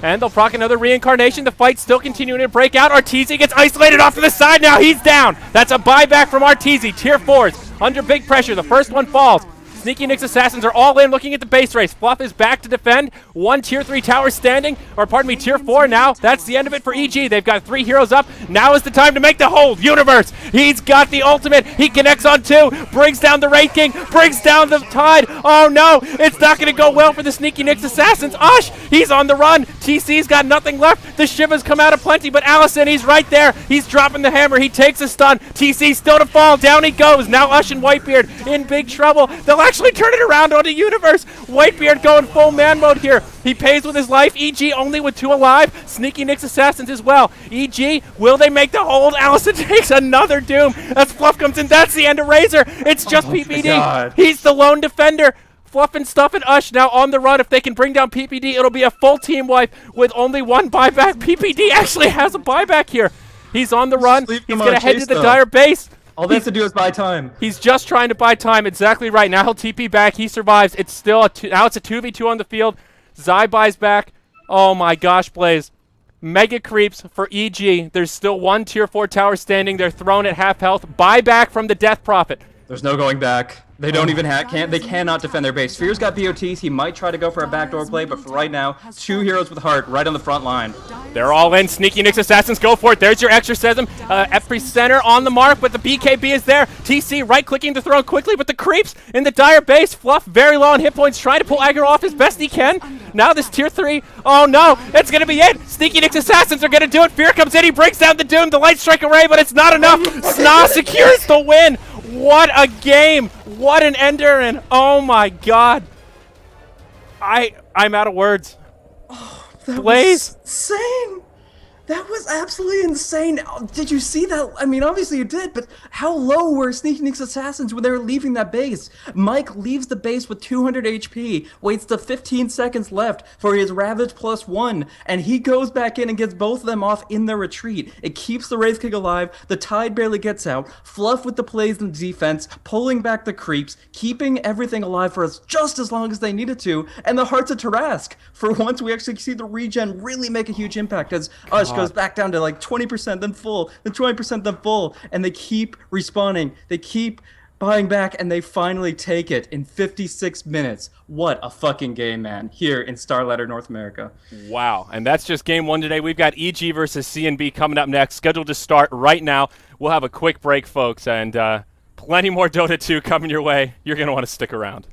And they'll proc another reincarnation. The fight's still continuing to break out. Arteezy gets isolated off to the side now. He's down. That's a buyback from Arteezy. Tier 4s under big pressure. The first one falls. Sneaky Nyx Assassins are all in, looking at the base race. Fluff is back to defend. 1 tier 3 tower standing, or pardon me, tier 4 now. That's the end of it for EG. They've got 3 heroes up. Now is the time to make the hold. Universe, he's got the ultimate. He connects on 2, brings down the Wraith King, brings down the Tide. Oh no, it's not going to go well for the Sneaky Nyx Assassins. Ush, he's on the run. TC's got nothing left. The Shivas come out of plenty, but Allison, he's right there. He's dropping the hammer. He takes a stun. TC still to fall. Down he goes. Now Ush and Whitebeard in big trouble. They'll actually turn it around onto Universe. Whitebeard going full man mode here. He pays with his life. EG only with 2 alive. Sneaky Nick's assassins as well. EG, will they make the hold? Allison takes another doom as Fluff comes in. That's the end of Razor. It's just PPD. He's the lone defender. Fluff and Stuff and Ush now on the run. If they can bring down PPD, it'll be a full team wipe with only 1 buyback. PPD actually has a buyback here. He's on the run. He's going to head to the Dire base. All they have to do is buy time. He's just trying to buy time. Exactly right. Now he'll TP back. He survives. It's still now it's a 2v2 on the field. Zai buys back. Oh my gosh, Blaze. Mega creeps for EG. There's still 1 tier 4 tower standing. They're thrown at half health. Buyback from the Death Prophet. There's no going back. They don't even they cannot defend their base. Fear's got BOTs. He might try to go for a backdoor play, but for right now, 2 heroes with heart right on the front line. They're all in. Sneaky Nick's assassins go for it. There's your exorcism. Every center on the mark, but the BKB is there. TC right-clicking the throne quickly, but the creeps in the Dire base. Fluff very low on hit points, trying to pull aggro off as best he can. Now this tier 3. Oh no, it's going to be it. Sneaky Nick's assassins are going to do it. Fear comes in. He breaks down the Doom. The Light Strike array, but it's not enough. SNA secures the win. What a game. What an ender, and oh my god. I'm out of words. That Blaze. was insane. That was absolutely insane. Did you see that? I mean, obviously you did, but how low were Sneaky Nick's assassins when they were leaving that base? Mike leaves the base with 200 HP, waits the 15 seconds left for his Ravage +1, and he goes back in and gets both of them off in their retreat. It keeps the Wraith King alive, the Tide barely gets out, Fluff with the plays and defense, pulling back the creeps, keeping everything alive for us just as long as they needed to, and the Hearts of Tarask. For once, we actually see the regen really make a huge impact as Ush goes back down to like 20%, then full, then 20%, then full, and they keep respawning. They keep buying back, and they finally take it in 56 minutes. What a fucking game, man, here in Starladder, North America. Wow, and that's just game 1 today. We've got EG versus CNB coming up next, scheduled to start right now. We'll have a quick break, folks, and plenty more Dota 2 coming your way. You're going to want to stick around.